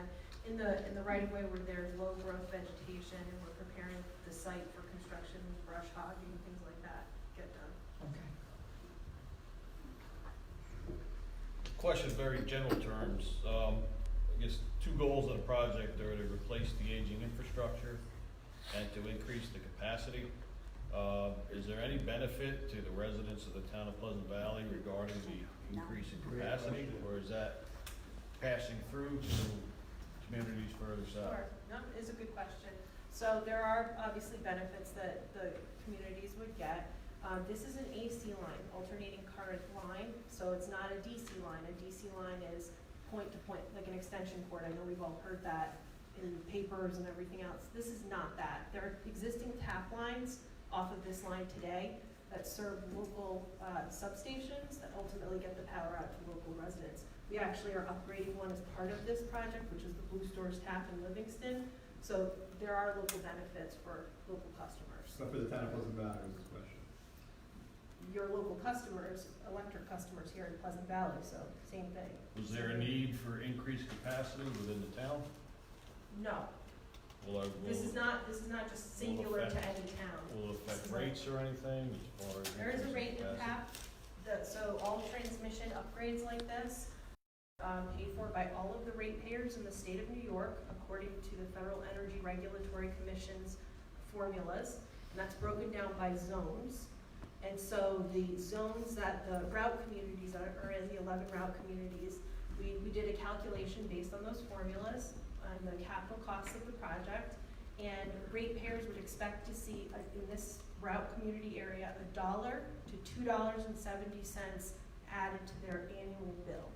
then in the right of way where there's low growth vegetation and we're preparing the site for construction, brush hogging, things like that get done. Okay. Question, very general terms. I guess two goals of the project are to replace the aging infrastructure and to increase the capacity. Is there any benefit to the residents of the town of Pleasant Valley regarding the increase in capacity, or is that passing through to communities further south? Sure, no, it's a good question. So there are obviously benefits that the communities would get. This is an AC line, alternating current line, so it's not a DC line. A DC line is point to point, like an extension cord. I know we've all heard that in papers and everything else. This is not that. There are existing tap lines off of this line today that serve local substations that ultimately get the power out to local residents. We actually are upgrading one as part of this project, which is the Blue Stores tap in Livingston. So there are local benefits for local customers. So for the town of Pleasant Valley is this question. Your local customers, electric customers here in Pleasant Valley, so same thing. Was there a need for increased capacity within the town? No, Will this is not just singular to any town. Will it This affect is not- rates or anything as far as? There is a increased rate capacity? impact, so all transmission upgrades like this, paid for by all of the ratepayers in the state of New York, according to the Federal Energy Regulatory Commission's formulas, and that's broken down by zones. And so the zones that the route communities are in, the 11 route communities, we did a calculation based on those formulas and the capital costs of the project, and ratepayers would expect to see in this route community area $1 to $2.70 added to their annual bill.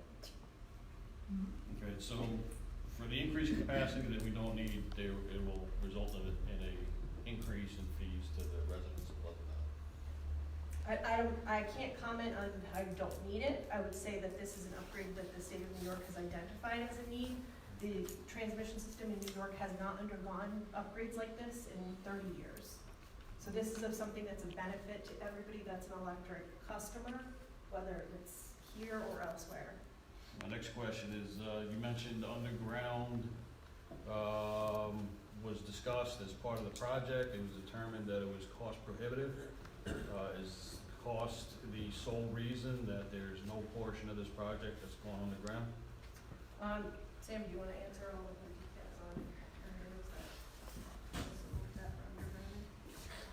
Okay, so for the increased capacity that we don't need, it will result in a increase in fees to the residents of Pleasant Valley. I can't comment on how you don't need it. I would say that this is an upgrade that the state of New York has identified as a need. The transmission system in New York has not undergone upgrades like this in 30 years. So this is of something that's a benefit to everybody that's an electric customer, whether it's here or elsewhere. My next question is, you mentioned underground was discussed as part of the project. It was determined that it was cost prohibitive. Is cost the sole reason that there's no portion of this project that's going underground? Sam, do you want to answer all of the details on alternatives that for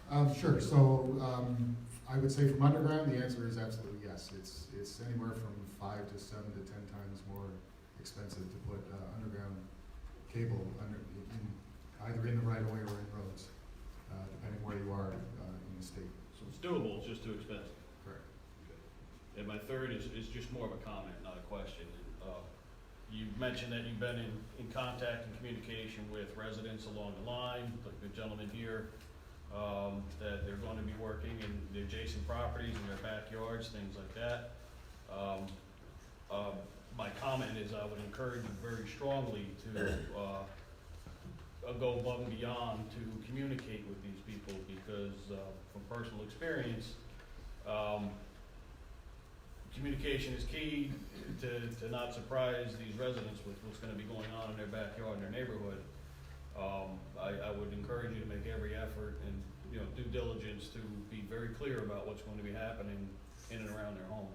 underground? Sure. So I would say from underground, the answer is absolutely yes. It's anywhere from 5 to 7 to 10 times more expensive to put underground cable either in the right of way or in roads, depending where you are in the state. So it's doable, it's just too expensive. Correct. And my third is just more of a comment, not a question. You mentioned that you've been in contact and communication with residents along the line, like the gentleman here, that they're going to be working in the adjacent properties, in their backyards, things like that. My comment is I would encourage you very strongly to go above and beyond to communicate with these people, because from personal experience, communication is key to not surprise these residents with what's going to be going on in their backyard, in their neighborhood. I would encourage you to make every effort and due diligence to be very clear about what's going to be happening in and around their homes.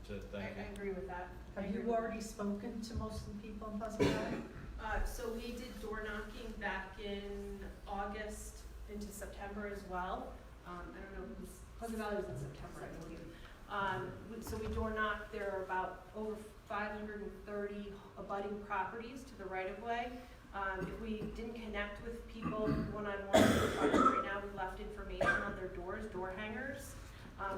That's it. Thank you. I agree with that. Have you already spoken to most of the people in Pleasant Valley? So we did door knocking back in August into September as well. I don't know, Pleasant Valley was in September, I believe. So we door knocked. There are about over 530 abutting properties to the right of way. If we didn't connect with people one-on-one right now, we left information on their doors, door hangers.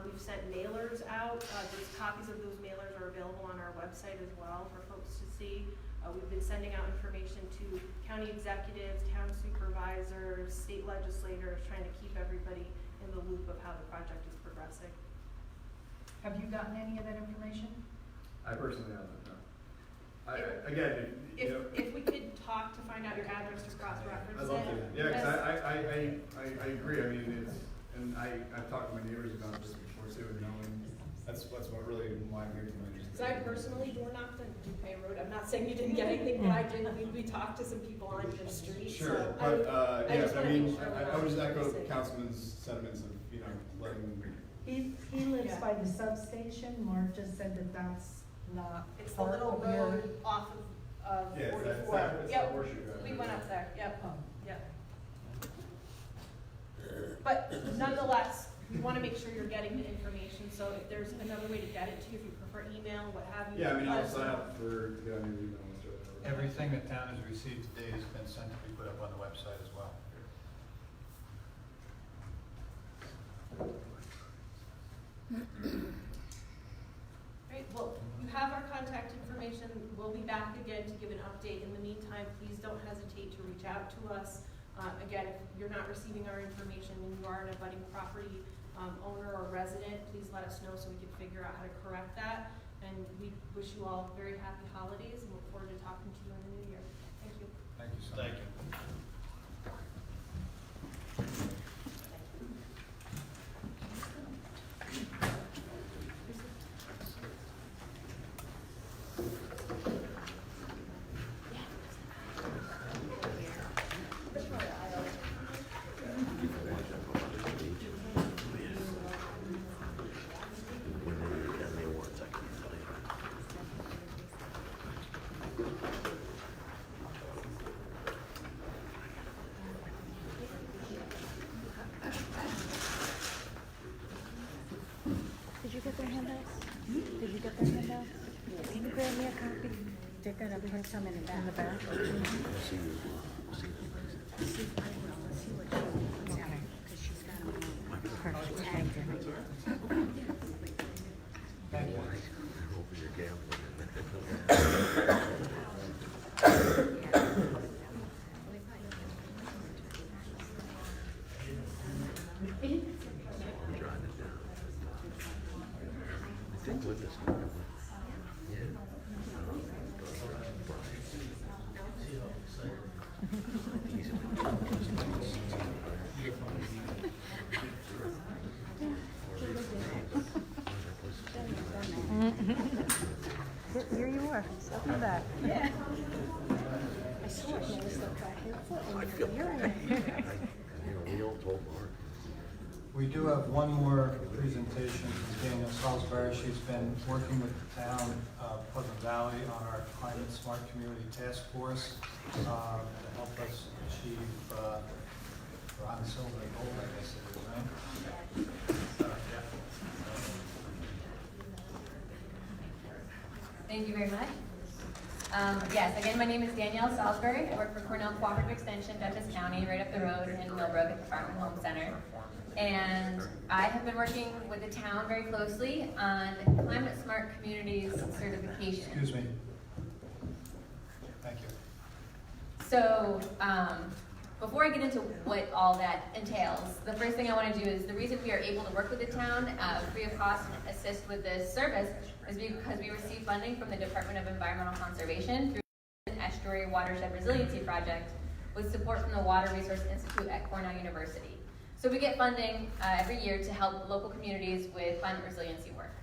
We've sent mailers out. Those copies of those mailers are available on our website as well for folks to see. We've been sending out information to county executives, town supervisors, state legislators, trying to keep everybody in the loop of how the project is progressing. Have you gotten any of that information? I personally haven't, no. If we could talk to find out your address to cross-reference it. I'd love to. Yeah, because I agree. I mean, I've talked to my neighbors about this before too, and that's what really why I'm here tonight. Because I personally door knocked on Dupay Road. I'm not saying you didn't get anything, but I did. We talked to some people on your street. Sure, so but I would just echo safe. Councilman's sentiments of letting. He lives Yeah. by the substation. Mark just said that that's not It's the part little of your. road off of Yeah, 44. it's that horseshoe road. We went up there. Yep. Oh. Yep. But nonetheless, we want to make sure you're getting the information. So if there's another way to get it to you, if you prefer email, what have you. Yeah, I mean, I'll let us sign know. up for the email list or whatever. Everything the town has received today has been sent to be put up on the website as well. Great, well, you have our contact information. We'll be back again to give an update. In the meantime, time, please don't hesitate to reach out to us. Again, if you're not receiving our information and you are an abutting property owner or resident, please let us know so we can figure out how to correct that. And we wish you all very happy holidays and look forward to talking to you in the new year. Thank you. Thank you so much. Thank you. Did you get their handouts? Did you get their handouts? Can you grab me a copy? They're gonna print some in the back. In the back? See, I will. Let's see what she, okay, because she's got them all. Perfect, thank you. Thank you. Here you are, welcome back. Yeah. I saw it, and I was like, you're right. We do have one more presentation from Danielle Salisbury. She's been working with the town of Pleasant Valley on our Climate Smart Community Task Force to help us achieve bronze, silver, and gold, I guess it is, right? Thank you very much. Yes, again, my name is Danielle Salisbury. I work for Cornell Cooperative Extension, Dutchess County, right up the road in Millbrook at the Farm and Home Center. And I have been working with the town very closely on Climate Smart Communities certification. Excuse me. Thank you. So, before I get into what all that entails, the first thing I want to do is the reason we are able to work with the town free of cost and assist with this service is because we receive funding from the Department of Environmental Conservation through the Estuary Watershed Resiliency Project with support from the Water Resource Institute at Cornell University. So we get funding every year to help local communities with climate resiliency work.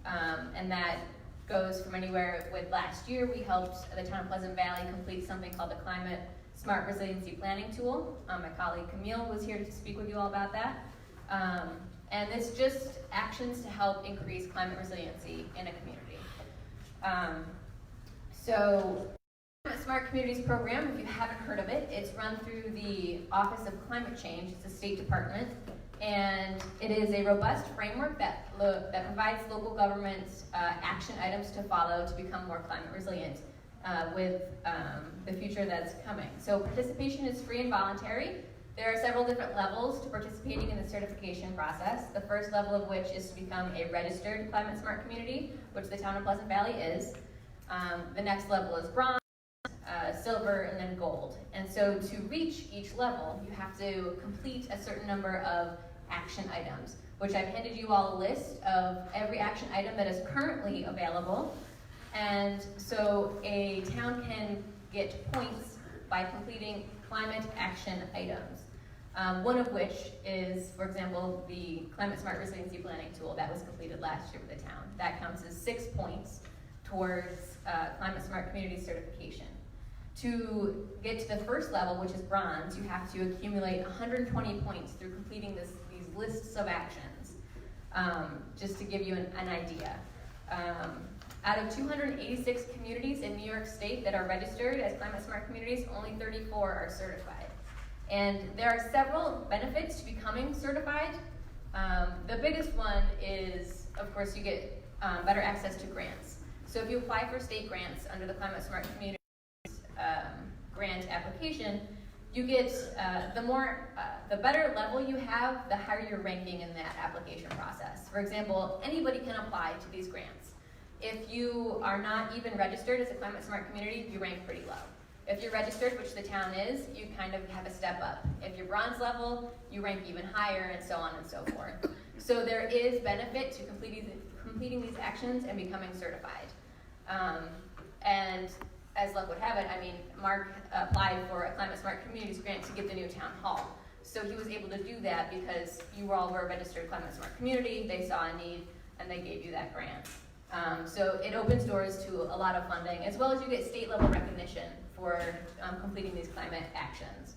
And that goes from anywhere with last year, we helped the town of Pleasant Valley complete something called the Climate Smart Resiliency Planning Tool. My colleague Camille was here to speak with you all about that. And it's just actions to help increase climate resiliency in a community. So Climate Smart Communities program, if you haven't heard of it, it's run through the Office of Climate Change. It's a state department, and it is a robust framework that provides local governments action items to follow to become more climate resilient with the future that's coming. So participation is free and voluntary. There are several different levels to participating in the certification process. The first level of which is to become a registered climate smart community, which the town of Pleasant Valley is. The next level is bronze, silver, and then gold. And so to reach each level, you have to complete a certain number of action items, which I've handed you all a list of every action item that is currently available. And so a town can get points by completing climate action items. One of which is, for example, the Climate Smart Resiliency Planning Tool that was completed last year with the town. That counts as 6 points towards Climate Smart Community certification. To get to the first level, which is bronze, you have to accumulate 120 points through completing these lists of actions, just to give you an idea. Out of 286 communities in New York State that are registered as Climate Smart Communities, only 34 are certified. And there are several benefits to becoming certified. The biggest one is, of course, you get better access to grants. So if you apply for state grants under the Climate Smart Communities grant application, you get the better level you have, the higher your ranking in that application process. For example, anybody can apply to these grants. If you are not even registered as a Climate Smart Community, you rank pretty low. If you're registered, which the town is, you kind of have a step up. If you're bronze level, you rank even higher, and so on and so forth. So there is benefit to completing these actions and becoming certified. And as luck would have it, I mean, Mark applied for a Climate Smart Communities grant to get the new town hall. So he was able to do that because you all were a registered Climate Smart community, they saw a need, and they gave you that grant. So it opens doors to a lot of funding, as well as you get state level recognition for completing these climate actions.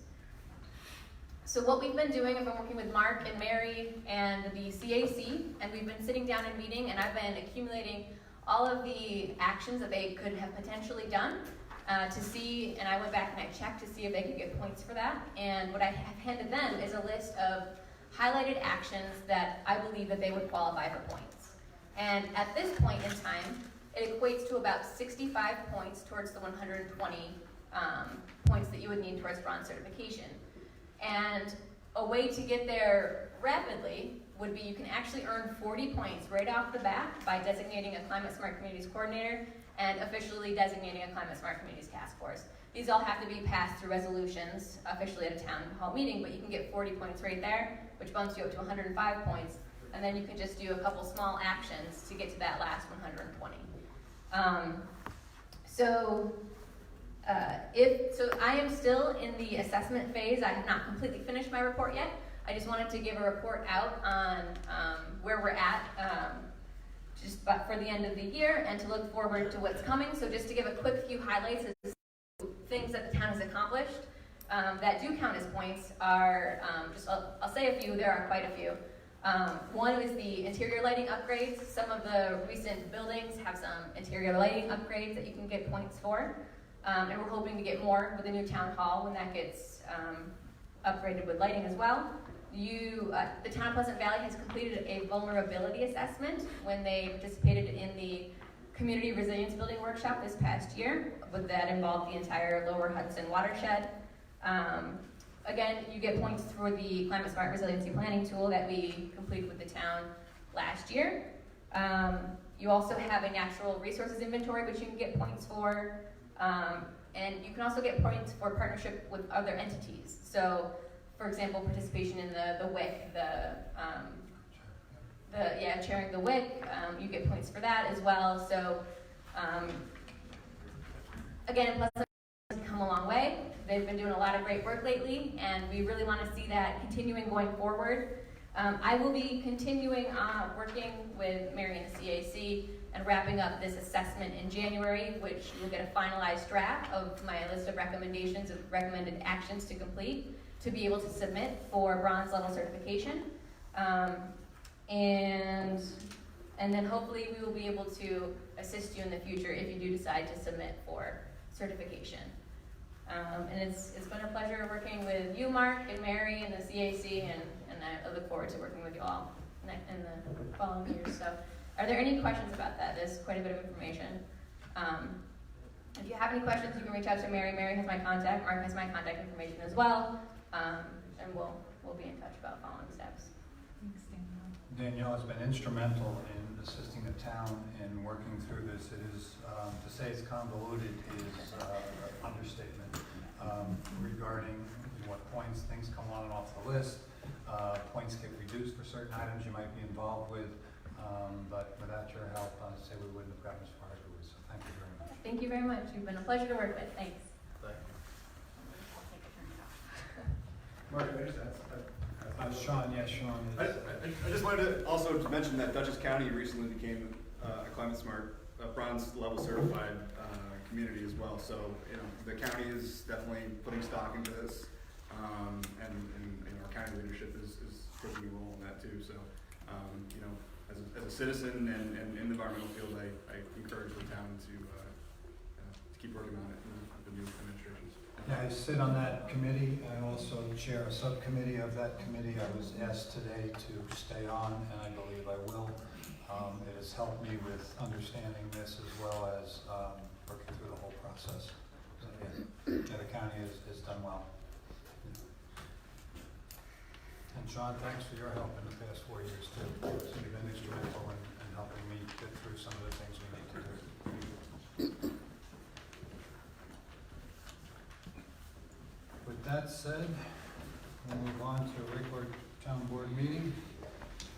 So what we've been doing, I've been working with Mark and Mary and the CAC, and we've been sitting down and meeting, and I've been accumulating all of the actions that they could have potentially done to see, and I went back and I checked to see if they could get points for that. And what I have handed them is a list of highlighted actions that I believe that they would qualify for points. And at this point in time, it equates to about 65 points towards the 120 points that you would need towards bronze certification. And a way to get there rapidly would be you can actually earn 40 points right off the bat by designating a Climate Smart Communities Coordinator and officially designating a Climate Smart Communities Task Force. These all have to be passed through resolutions officially at a town hall meeting, but you can get 40 points right there, which bumps you up to 105 points, and then you can just do a couple small actions to get to that last 120. So I am still in the assessment phase. I have not completely finished my report yet. I just wanted to give a report out on where we're at for the end of the year and to look forward to what's coming. So just to give a quick few highlights of things that the town has accomplished that do count as points are, I'll say a few, there are quite a few. One is the interior lighting upgrades. Some of the recent buildings have some interior lighting upgrades that you can get points for. And we're hoping to get more with the new town hall when that gets upgraded with lighting as well. The town of Pleasant Valley has completed a vulnerability assessment when they participated in the Community Resilience Building Workshop this past year, but that involved the entire Lower Hudson watershed. Again, you get points for the Climate Smart Resiliency Planning tool that we completed with the town last year. You also have a natural resources inventory, which you can get points for. And you can also get points for partnership with other entities. So, for example, participation in the WIC, chairing the WIC, you get points for that as well. So, again, Pleasant has come a long way. They've been doing a lot of great work lately, and we really want to see that continuing going forward. I will be continuing working with Mary and the CAC and wrapping up this assessment in January, which you'll get a finalized draft of my list of recommendations of recommended actions to complete to be able to submit for bronze level certification. And then hopefully we will be able to assist you in the future if you do decide to submit for certification. And it's been a pleasure working with you, Mark, and Mary, and the CAC, and I look forward to working with you all in the following years. So, are there any questions about that? There's quite a bit of information. If you have any questions, you can reach out to Mary. Mary has my contact. Mark has my contact information as well, and we'll be in touch about following steps. Thanks, Danielle has been instrumental in assisting the town in working through this. It is, to say it's convoluted is an understatement regarding what points things come on and off the list. Points get reduced for certain items you might be involved with, but without your help, I'd say we wouldn't have gotten as far as we would, so thank you very much. Thank you very much. You've been a pleasure to work with. Thanks. Mark, I just asked. Sean, yes, Sean. I just wanted to also mention that Dutchess County recently became a Climate Smart bronze level certified community as well. So the county is definitely putting stock into this, and our county leadership is taking a role in that too. So as a citizen and in the environmental field, I encourage the town to keep working on it with the new administrations. Yeah, I sit on that committee. I also chair a subcommittee of that committee. I was asked today to stay on, and I believe I will. It has helped me with understanding this as well as working through the whole process. So, yeah, the county has done well. And Sean, thanks for your help in the past 4 years too. So you've been instrumental in helping me get through some of the things we need to do. that said, we'll move on to a regular town board meeting.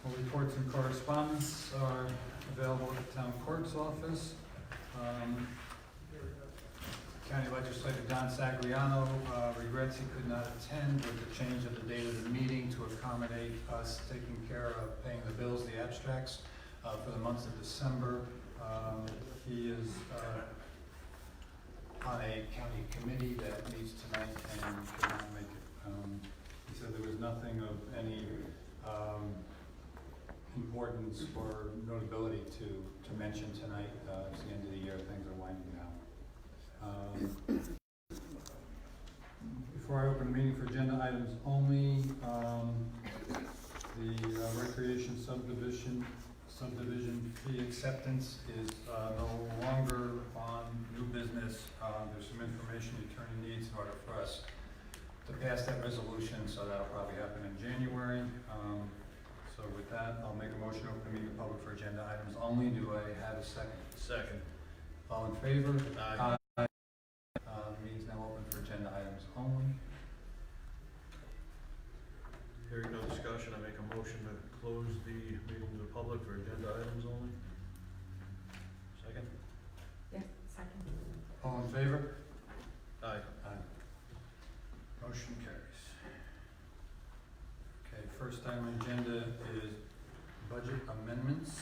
All reports and correspondence are available at the town clerk's office. County Legislator Don Sagriano regrets he could not attend with the change of the date of the meeting to accommodate us taking care of paying the bills, the abstracts, for the months of December. He is on a county committee that meets tonight and could not make it. He said there was nothing of any importance or notability to mention tonight. It's the end of the year, things are winding down. Before I open the meeting for agenda items only, the recreation subdivision fee acceptance is no longer on new business. There's some information the attorney needs in order for us to pass that resolution, so that'll probably happen in January. So with that, I'll make a motion to open the meeting to public for agenda items only. Do I have a second? Second. All in favor? Aye. The meeting's now open for agenda items only. Hearing no discussion, I make a motion to close the meeting to the public for agenda items only. Second? Yeah, second. All in favor? Aye. Aye. Motion carries. Okay, first item on the agenda is budget amendments.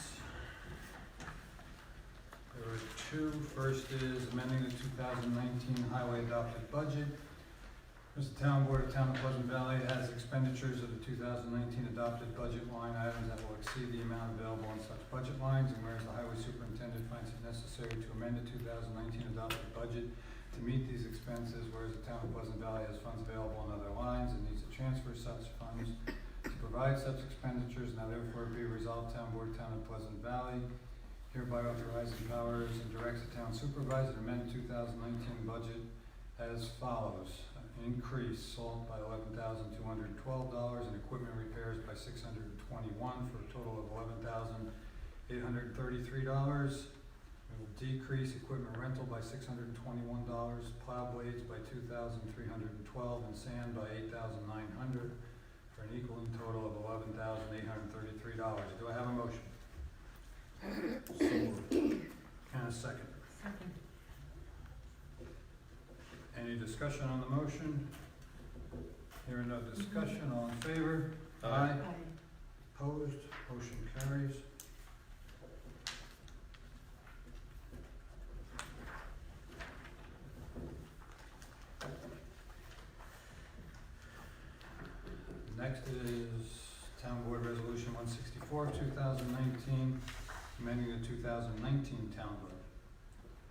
There are two. First is amending the 2019 highway adopted budget. As the Town Board of Town of Pleasant Valley has expenditures of the 2019 adopted budget line items that will exceed the amount available on such budget lines, and whereas the highway superintendent finds it necessary to amend the 2019 adopted budget to meet these expenses, whereas the Town of Pleasant Valley has funds available on other lines and needs to transfer such funds to provide such expenditures, now therefore be resolved, Town Board of Town of Pleasant Valley hereby authorizes powers and directs the town supervisor to amend the 2019 budget as follows. Increase salt by $11,212 and equipment repairs by $621 for a total of $11,833. We will decrease equipment rental by $621, plow blades by $2,312, and sand by $8,900 for an equaling total of $11,833. Do I have a motion? So moved. And a second. Second. Any discussion on the motion? Hearing no discussion, all in favor? Aye. Opposed? Motion carries. Next is Town Board Resolution 164 of 2019, amending the 2019 Town Board.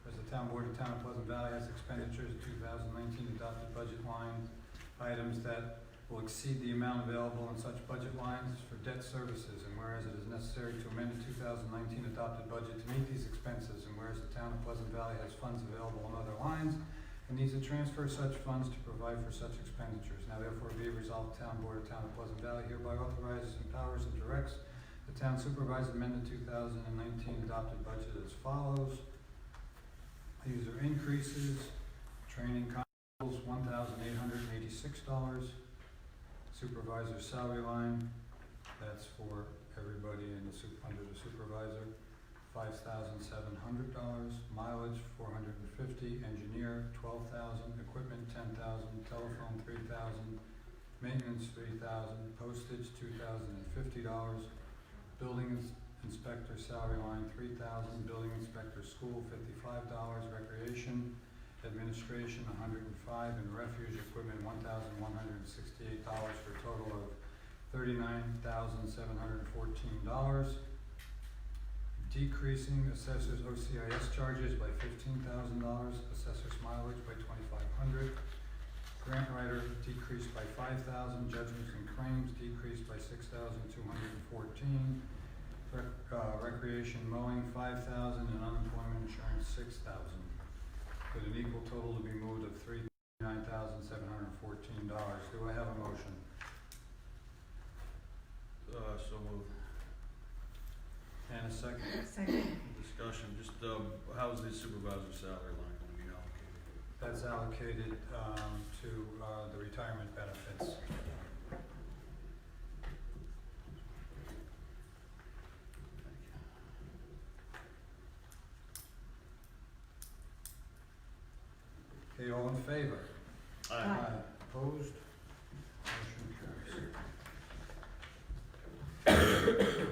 Whereas the Town Board of Town of Pleasant Valley has expenditures of 2019 adopted budget line items that will exceed the amount available in such budget lines for debt services, and whereas it is necessary to amend the 2019 adopted budget to meet these expenses, and whereas the Town of Pleasant Valley has funds available on other lines and needs to transfer such funds to provide for such expenditures. Now therefore be resolved, Town Board of Town of Pleasant Valley hereby authorizes and powers and directs the town supervisor to amend the 2019 adopted budget as follows. These are increases: training constables, $1,886. Supervisor salary line, that's for everybody in the under the supervisor, $5,700. Mileage, $450. Engineer, $12,000. Equipment, $10,000. Telephone, $3,000. Maintenance, $3,000. Postage, $2,050. Building inspector salary line, $3,000. Building inspector school, $55. Recreation administration, $105, and refuge equipment, $1,168 for a total of $39,714. Decreasing assessors OCIS charges by $15,000, assessors mileage by $2,500. Grant writer decreased by $5,000, judgments and claims decreased by $6,214. Recreation mowing $5,000, and unemployment insurance $6,000. With an equal total to be moved of $39,714. Do I have a motion? So moved. And a second? Second. Discussion, just, how's the supervisor's salary line gonna be allocated? That's allocated to the retirement in favor? Aye. Opposed? Motion carries.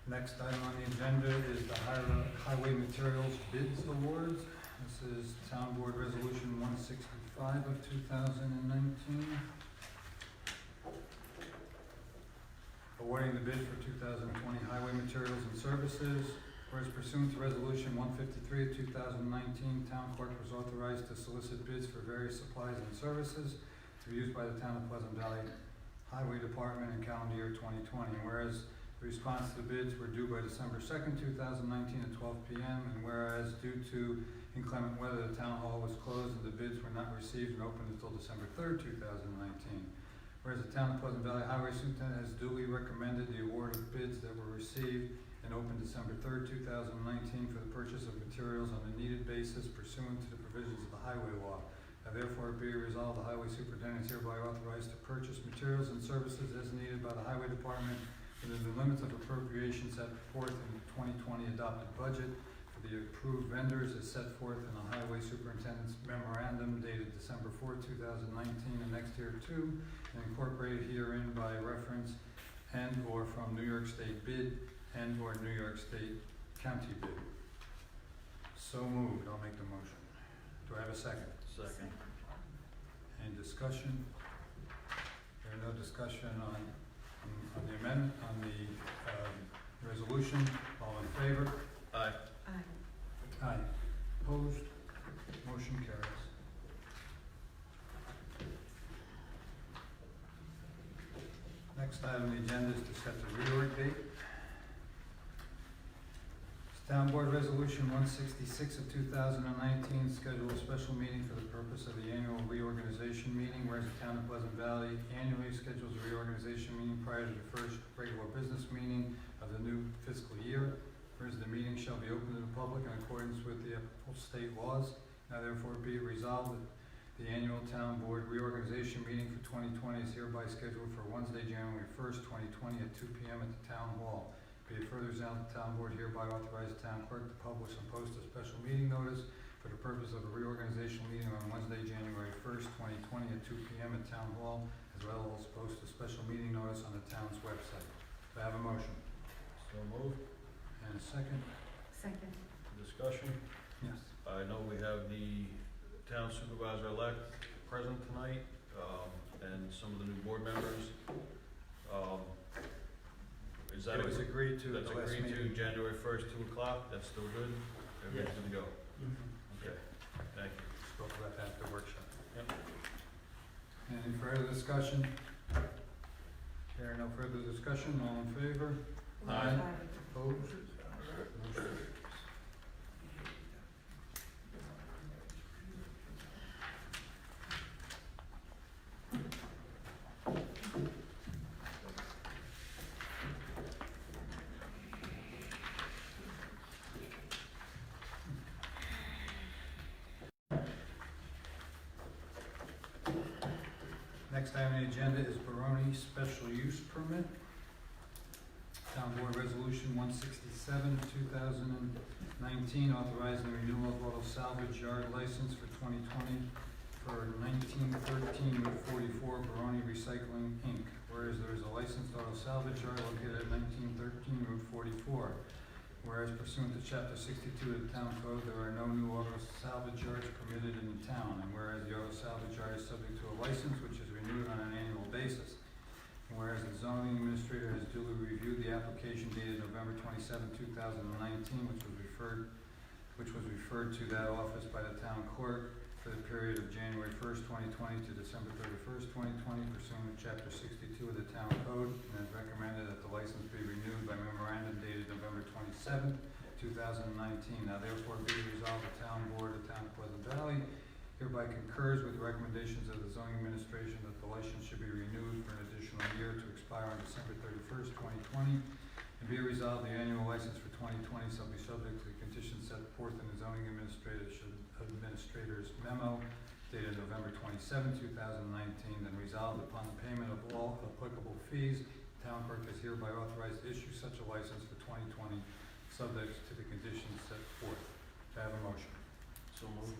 Next item on the agenda is the Highway Materials Bids Awards. This is Town Board Resolution 165 of 2019. Awarding the bid for 2020 highway materials and services. Whereas pursuant to Resolution 153 of 2019, Town Clerk was authorized to solicit bids for various supplies and services to be used by the Town of Pleasant Valley Highway Department in calendar year 2020. Whereas the response to the bids were due by December 2nd, 2019 at 12 p.m. And whereas due to inclement weather, the Town Hall was closed and the bids were not received and opened until December 3rd, 2019. Whereas the Town of Pleasant Valley Highway Superintendent has duly recommended the award of bids that were received and opened December 3rd, 2019 for the purchase of materials on a needed basis pursuant to the provisions of the highway law. Now therefore be resolved, the Highway Superintendent is hereby authorized to purchase materials and services as needed by the Highway Department within the limits of appropriations set forth in the 2020 adopted budget for the approved vendors as set forth in the Highway Superintendent's memorandum dated December 4th, 2019 annexed here too, and incorporated herein by reference and or from New York State bid and or New York State county bid. So moved. I'll make the motion. Do I have a second? Second. Any discussion? There no discussion on the amendment, on the resolution. All in favor? Aye. Aye. Aye. Opposed? Motion carries. Next item on the agenda is to set the reorg date. Town Board Resolution 166 of 2019 schedule a special meeting for the purpose of the annual reorganization meeting, whereas the Town of Pleasant Valley annually schedules a reorganization meeting prior to the first regular business meeting of the new fiscal year. Whereas the meeting shall be open to the public in accordance with the applicable state laws. Now therefore be it resolved that the annual Town Board reorganization meeting for 2020 is hereby scheduled for Wednesday, January 1st, 2020 at 2 p.m. at the Town Hall. Be it further resolved, the Town Board hereby authorizes the Town Clerk to publish and post a special meeting notice for the purpose of a reorganizational meeting on Wednesday, January 1st, 2020 at 2 p.m. at Town Hall, as well as post a special meeting notice on the town's website. Do I have a motion? So moved. And a second? Second. Discussion? Yes. I know we have the town supervisor-elect present tonight, and some of the new board members. Is that It was agreed to at that's the last agreed to meeting. January 1st, 2 o'clock? That's still good? Everything's good to go? Okay, thank you. Spoke about that at the workshop. Yep. Any further discussion? Hearing no further discussion, all in favor? Aye. Opposed? Motion carries. Next item on the agenda is Baroni Special Use Permit. Town Board Resolution 167, 2019, authorizing the renewal of auto salvage yard license for 2020 for 1913 Route 44 Baroni Recycling, Inc. Whereas there is a licensed auto salvage yard located at 1913 Route 44. Whereas pursuant to Chapter 62 of the Town Code, there are no new auto salvage yards permitted in the town. And whereas the auto salvage yard is subject to a license which is renewed on an annual basis. And whereas the zoning administrator has duly reviewed the application dated November 27, 2019, which was referred to that office by the town clerk for the period of January 1st, 2020 to December 31st, 2020, pursuant to Chapter 62 of the Town Code, and has recommended that the license be renewed by memorandum dated November 27, 2019. Now therefore be resolved, the Town Board of the Town of Pleasant Valley hereby concurs with the recommendations of the zoning administration that the license should be renewed for an additional year to expire on December 31st, 2020. And be resolved, the annual license for 2020 shall be subject to the conditions set forth in the zoning administrator's memo dated November 27, 2019, and resolved upon the payment of all applicable fees, the town clerk is hereby authorized to issue such a license for 2020, subject to the conditions set forth. Do I have a motion? So moved.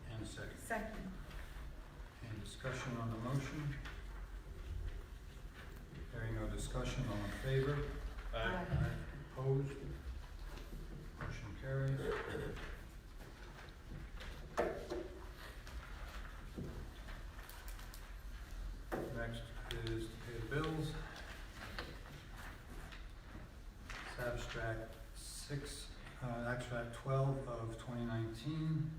And a second. Second. Any discussion on the motion? Hearing no discussion, all in favor? Aye. Opposed? Motion carries. Next is to pay the bills. It's abstract 12 of 2019.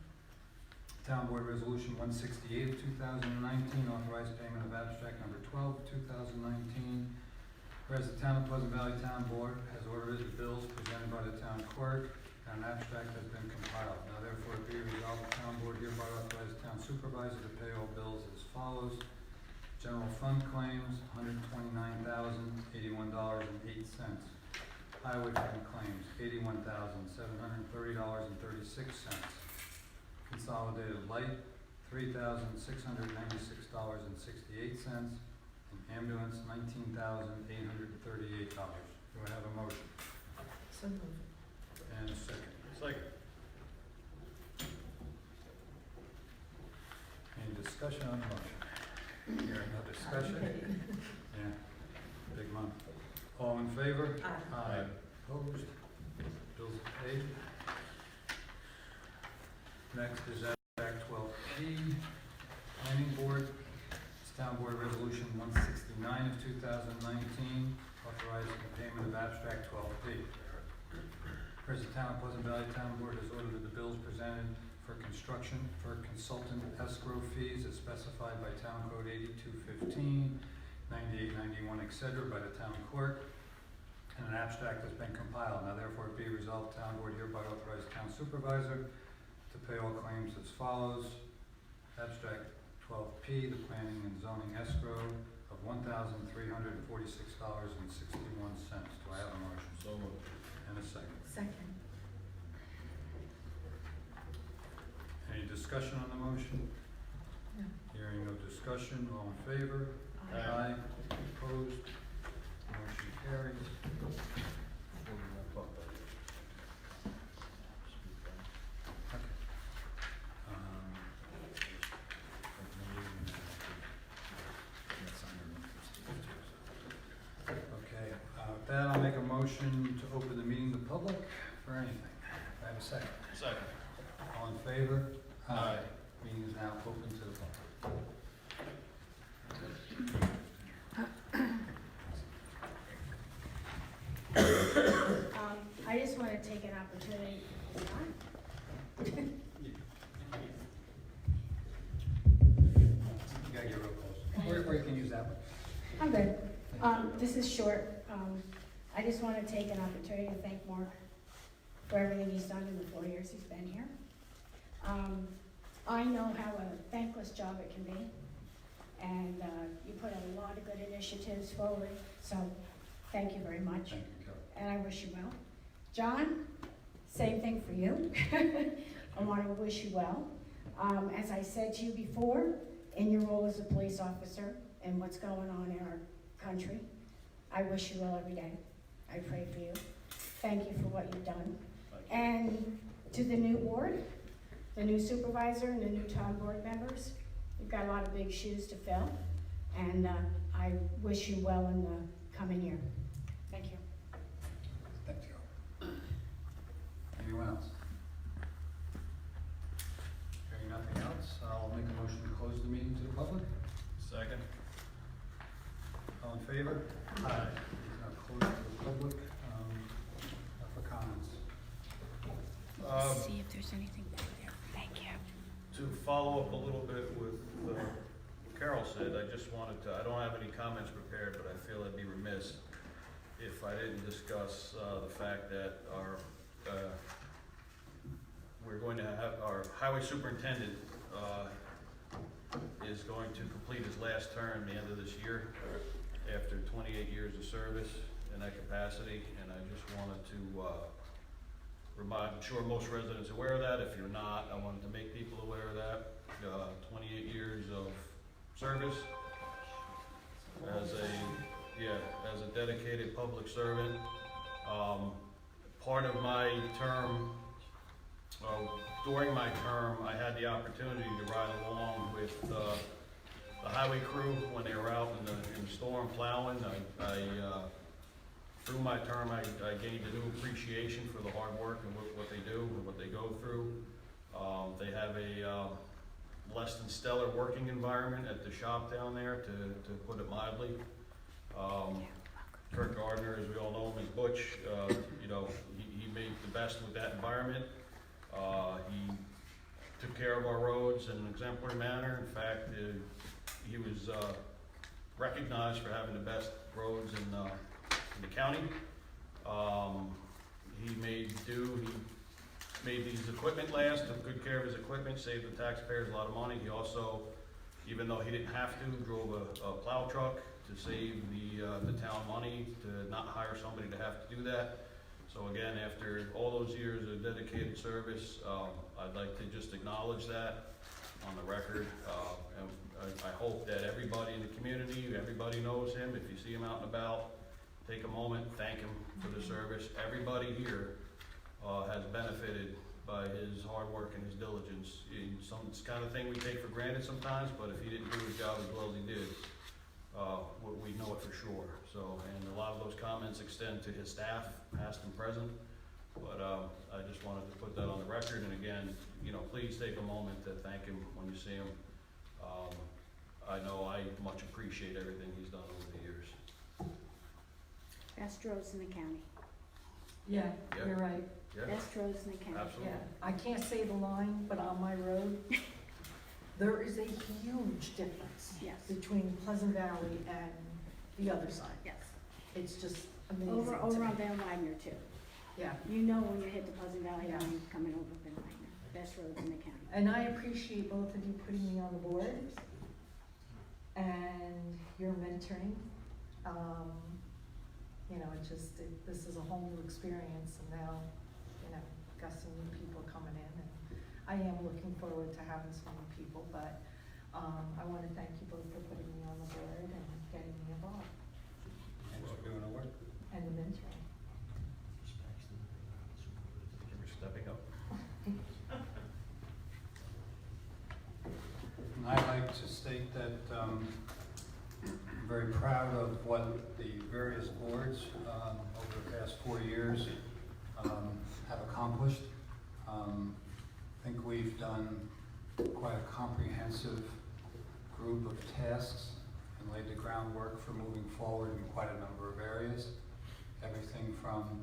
Town Board Resolution 168 of 2019, authorized payment of abstract number 12 of 2019. Whereas the Town of Pleasant Valley Town Board has ordered the bills presented by the town clerk, and an abstract has been compiled. Now therefore be resolved, the Town Board hereby authorizes the Town Supervisor to pay all bills as follows. General Fund claims, $129,081.08. Highway Fund claims, $81,730.36. Consolidated Light, $3,696.68. And ambulance, $19,838. Do I have a motion? So moved. And a second. Second. Any discussion on the motion? Hearing no discussion? Yeah, big month. All in favor? Aye. Opposed? Bills are paid. Next is Act 12P, Planning Board. It's Town Board Resolution 169 of 2019, authorizing the payment of abstract 12P. Whereas the Town of Pleasant Valley Town Board has ordered that the bills presented for construction for consultant escrow fees as specified by Town Code 8215, 9891, etc. by the town clerk, and an abstract has been compiled. Now therefore be resolved, Town Board hereby authorizes Town Supervisor to pay all claims as follows. Abstract 12P, the planning and zoning escrow of $1,346.61. Do I have a motion? So moved. And a second. Second. Any discussion on the motion? No. Hearing no discussion, all in favor? Aye. Opposed? Motion carries. Okay. Okay, with that, I'll make a motion to open the meeting to the public for anything. Do I have a second? Second. All in favor? Aye. Meeting is now open to the public. I just want to take an opportunity. You gotta get real close. Or you can use that one. I'm good. This is short. I just want to take an opportunity to thank Mark for everything he's done in the 4 years he's been here. I know how a thankless job it can be, and you put a lot of good initiatives forward, so thank you very much. Thank you, Kelly. And I wish you well. John, same thing for you. I want to wish you well. As I said to you before, in your role as a police officer and what's going on in our country, I wish you well every day. I pray for you. Thank you for what you've done. And to the new board, the new supervisor and the new town board members, you've got a lot of big shoes to fill, and I wish you well in the coming year. Thank you. Thank you. Anyone else? Hearing nothing else, I'll make a motion to close the meeting to the public. Second. All in favor? Aye. It's now closed to the public for comments. See if there's anything back there. Thank you. To follow up a little bit with what Carol said, I just wanted to, I don't have any comments prepared, but I feel I'd be remiss if I didn't discuss the fact that we're going to have, our highway superintendent is going to complete his last term the end of this year after 28 years of service in that capacity, and I just wanted to I'm sure most residents are aware of that. If you're not, I wanted to make people aware of that. 28 years of service as a dedicated public servant. Part of my term during my term, I had the opportunity to ride along with the highway crew when they were out in the storm plowing. Through my term, I gained a new appreciation for the hard work and what they do and what they go through. They have a less than stellar working environment at the shop down there, to put it mildly. Kurt Gardner, as we all know him as Butch, you know, he made the best with that environment. He took care of our roads in an exemplary manner. In fact, he was recognized for having the best roads in the county. He made these equipment last, took good care of his equipment, saved the taxpayers a lot of money. He also, even though he didn't have to, drove a plow truck to save the town money, to not hire somebody to have to do that. So again, after all those years of dedicated service, I'd like to just acknowledge that on the record. And I hope that everybody in the community, everybody knows him. If you see him out and about, take a moment, thank him for the service. Everybody here has benefited by his hard work and his diligence. It's the kind of thing we take for granted sometimes, but if he didn't do his job as well as he did, we know it for sure. So, and a lot of those comments extend to his staff, past and present. But I just wanted to put that on the record. And again, you know, please take a moment to thank him when you see him. I know I much appreciate everything he's done over the years. Best roads in the county. Yeah, Yep. you're right. Yeah, Best roads in the county. absolutely. Yeah, I can't say the line, but on my road, there is a huge difference Yes. between Pleasant Valley and the other side. Yes. It's just amazing Over to on me. Van Wagner too. Yeah, You know when you hit the Pleasant Valley Yeah. line coming over Van Wagner. Best roads in the county. and I appreciate both of you putting me on the board and your mentoring. You know, this is a whole new experience, and now, you know, got some new people coming in, and I am looking forward to having some new people, but I want to thank you both for putting me on the board and getting me involved, Thanks for doing the work. and the mentoring. Thank you for stepping up. And I'd like to state that I'm very proud of what the various boards over the past 4 years have accomplished. I think we've done quite a comprehensive group of tasks and laid the groundwork for moving forward in quite a number of areas. Everything from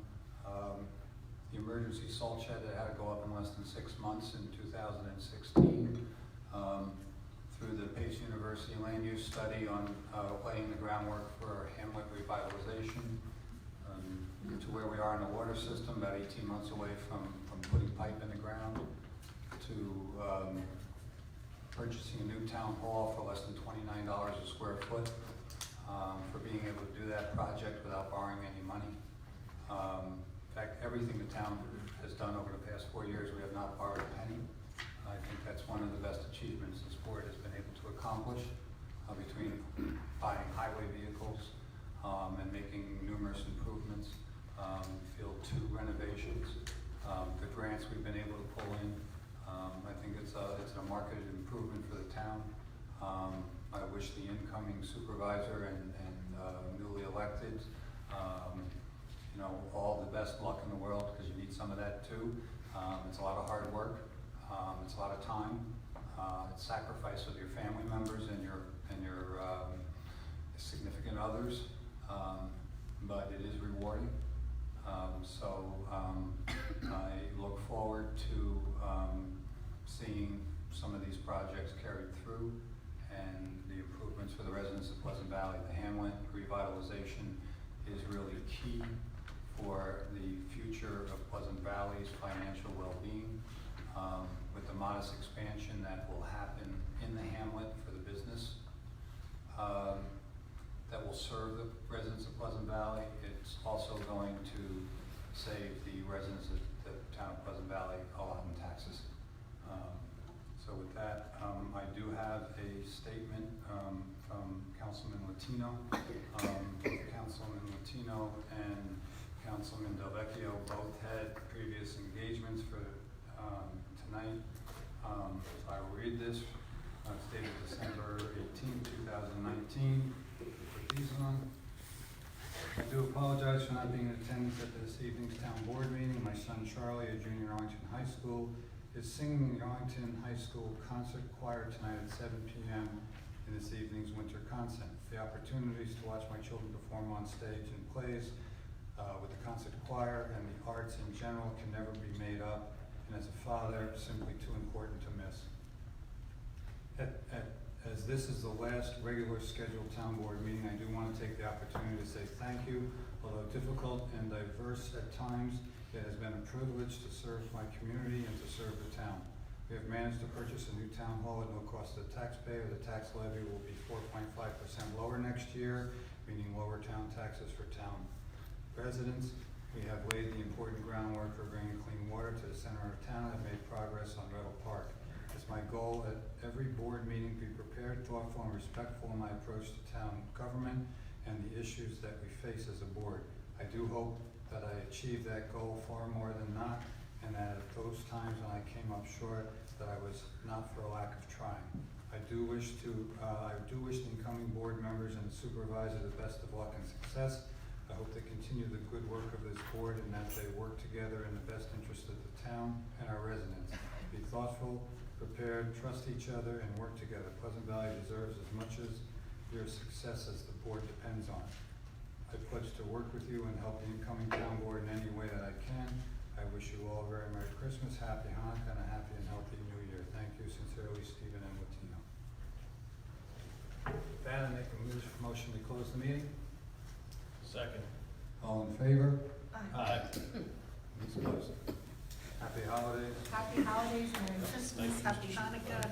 the emergency salt shed that had to go up in less than 6 months in 2016, through the Pace University land use study on laying the groundwork for Hamlet revitalization, to where we are in the water system, about 18 months away from putting pipe in the ground, to purchasing a new town hall for less than $29 a square foot, for being able to do that project without borrowing any money. In fact, everything the town has done over the past 4 years, we have not borrowed a penny. I think that's one of the best achievements this board has been able to accomplish, between buying highway vehicles and making numerous improvements, Field 2 renovations, the grants we've been able to pull in. I think it's a marketed improvement for the town. I wish the incoming supervisor and newly elected, you know, all the best luck in the world, because you need some of that too. It's a lot of hard work. It's a lot of time. It's sacrifice with your family members and your significant others, but it is rewarding. So I look forward to seeing some of these projects carried through and the improvements for the residents of Pleasant Valley. The Hamlet revitalization is really key for the future of Pleasant Valley's financial well-being. With the modest expansion that will happen in the hamlet for the business that will serve the residents of Pleasant Valley, it's also going to save the residents of the town of Pleasant Valley a lot in taxes. So with that, I do have a statement from Councilman Latino. Councilman Latino and Councilman Del Vecchio both had previous engagements for tonight. So I will read this. It's dated December 18, 2019. Put these on. I do apologize for not being in attendance at this evening's town board meeting. My son Charlie, a junior at Arlington High School, is singing in the Arlington High School concert choir tonight at 7 p.m. in this evening's winter concert. The opportunities to watch my children perform on stage in plays with the concert choir and the arts in general can never be made up, and as a father, simply too important to miss. As this is the last regular scheduled town board meeting, I do want to take the opportunity to say thank you. Although difficult and diverse at times, it has been a privilege to serve my community and to serve the town. We have managed to purchase a new town hall at no cost to the taxpayer. The tax levy will be 4.5% lower next year, meaning lower town taxes for town residents. We have laid the important groundwork for bringing clean water to the center of town and have made progress on Rattle Park. It's my goal at every board meeting to be prepared, thoughtful, and respectful in my approach to town government and the issues that we face as a board. I do hope that I achieved that goal far more than not, and that at those times when I came up short, that I was not for a lack of trying. I do wish the incoming board members and the supervisor the best of luck and success. I hope they continue the good work of this board and that they work together in the best interest of the town and our residents. Be thoughtful, prepared, trust each other, and work together. Pleasant Valley deserves as much as your success as the board depends on. I pledge to work with you and help the incoming town board in any way that I can. I wish you all a very Merry Christmas, Happy Hanukkah, and a happy and healthy New Year. Thank you sincerely, Stephen and Latino. With that, I make a motion to close the meeting. Second. All in favor? Aye. It's closed. Happy holidays. Happy holidays, Merry Christmas, Happy Hanukkah.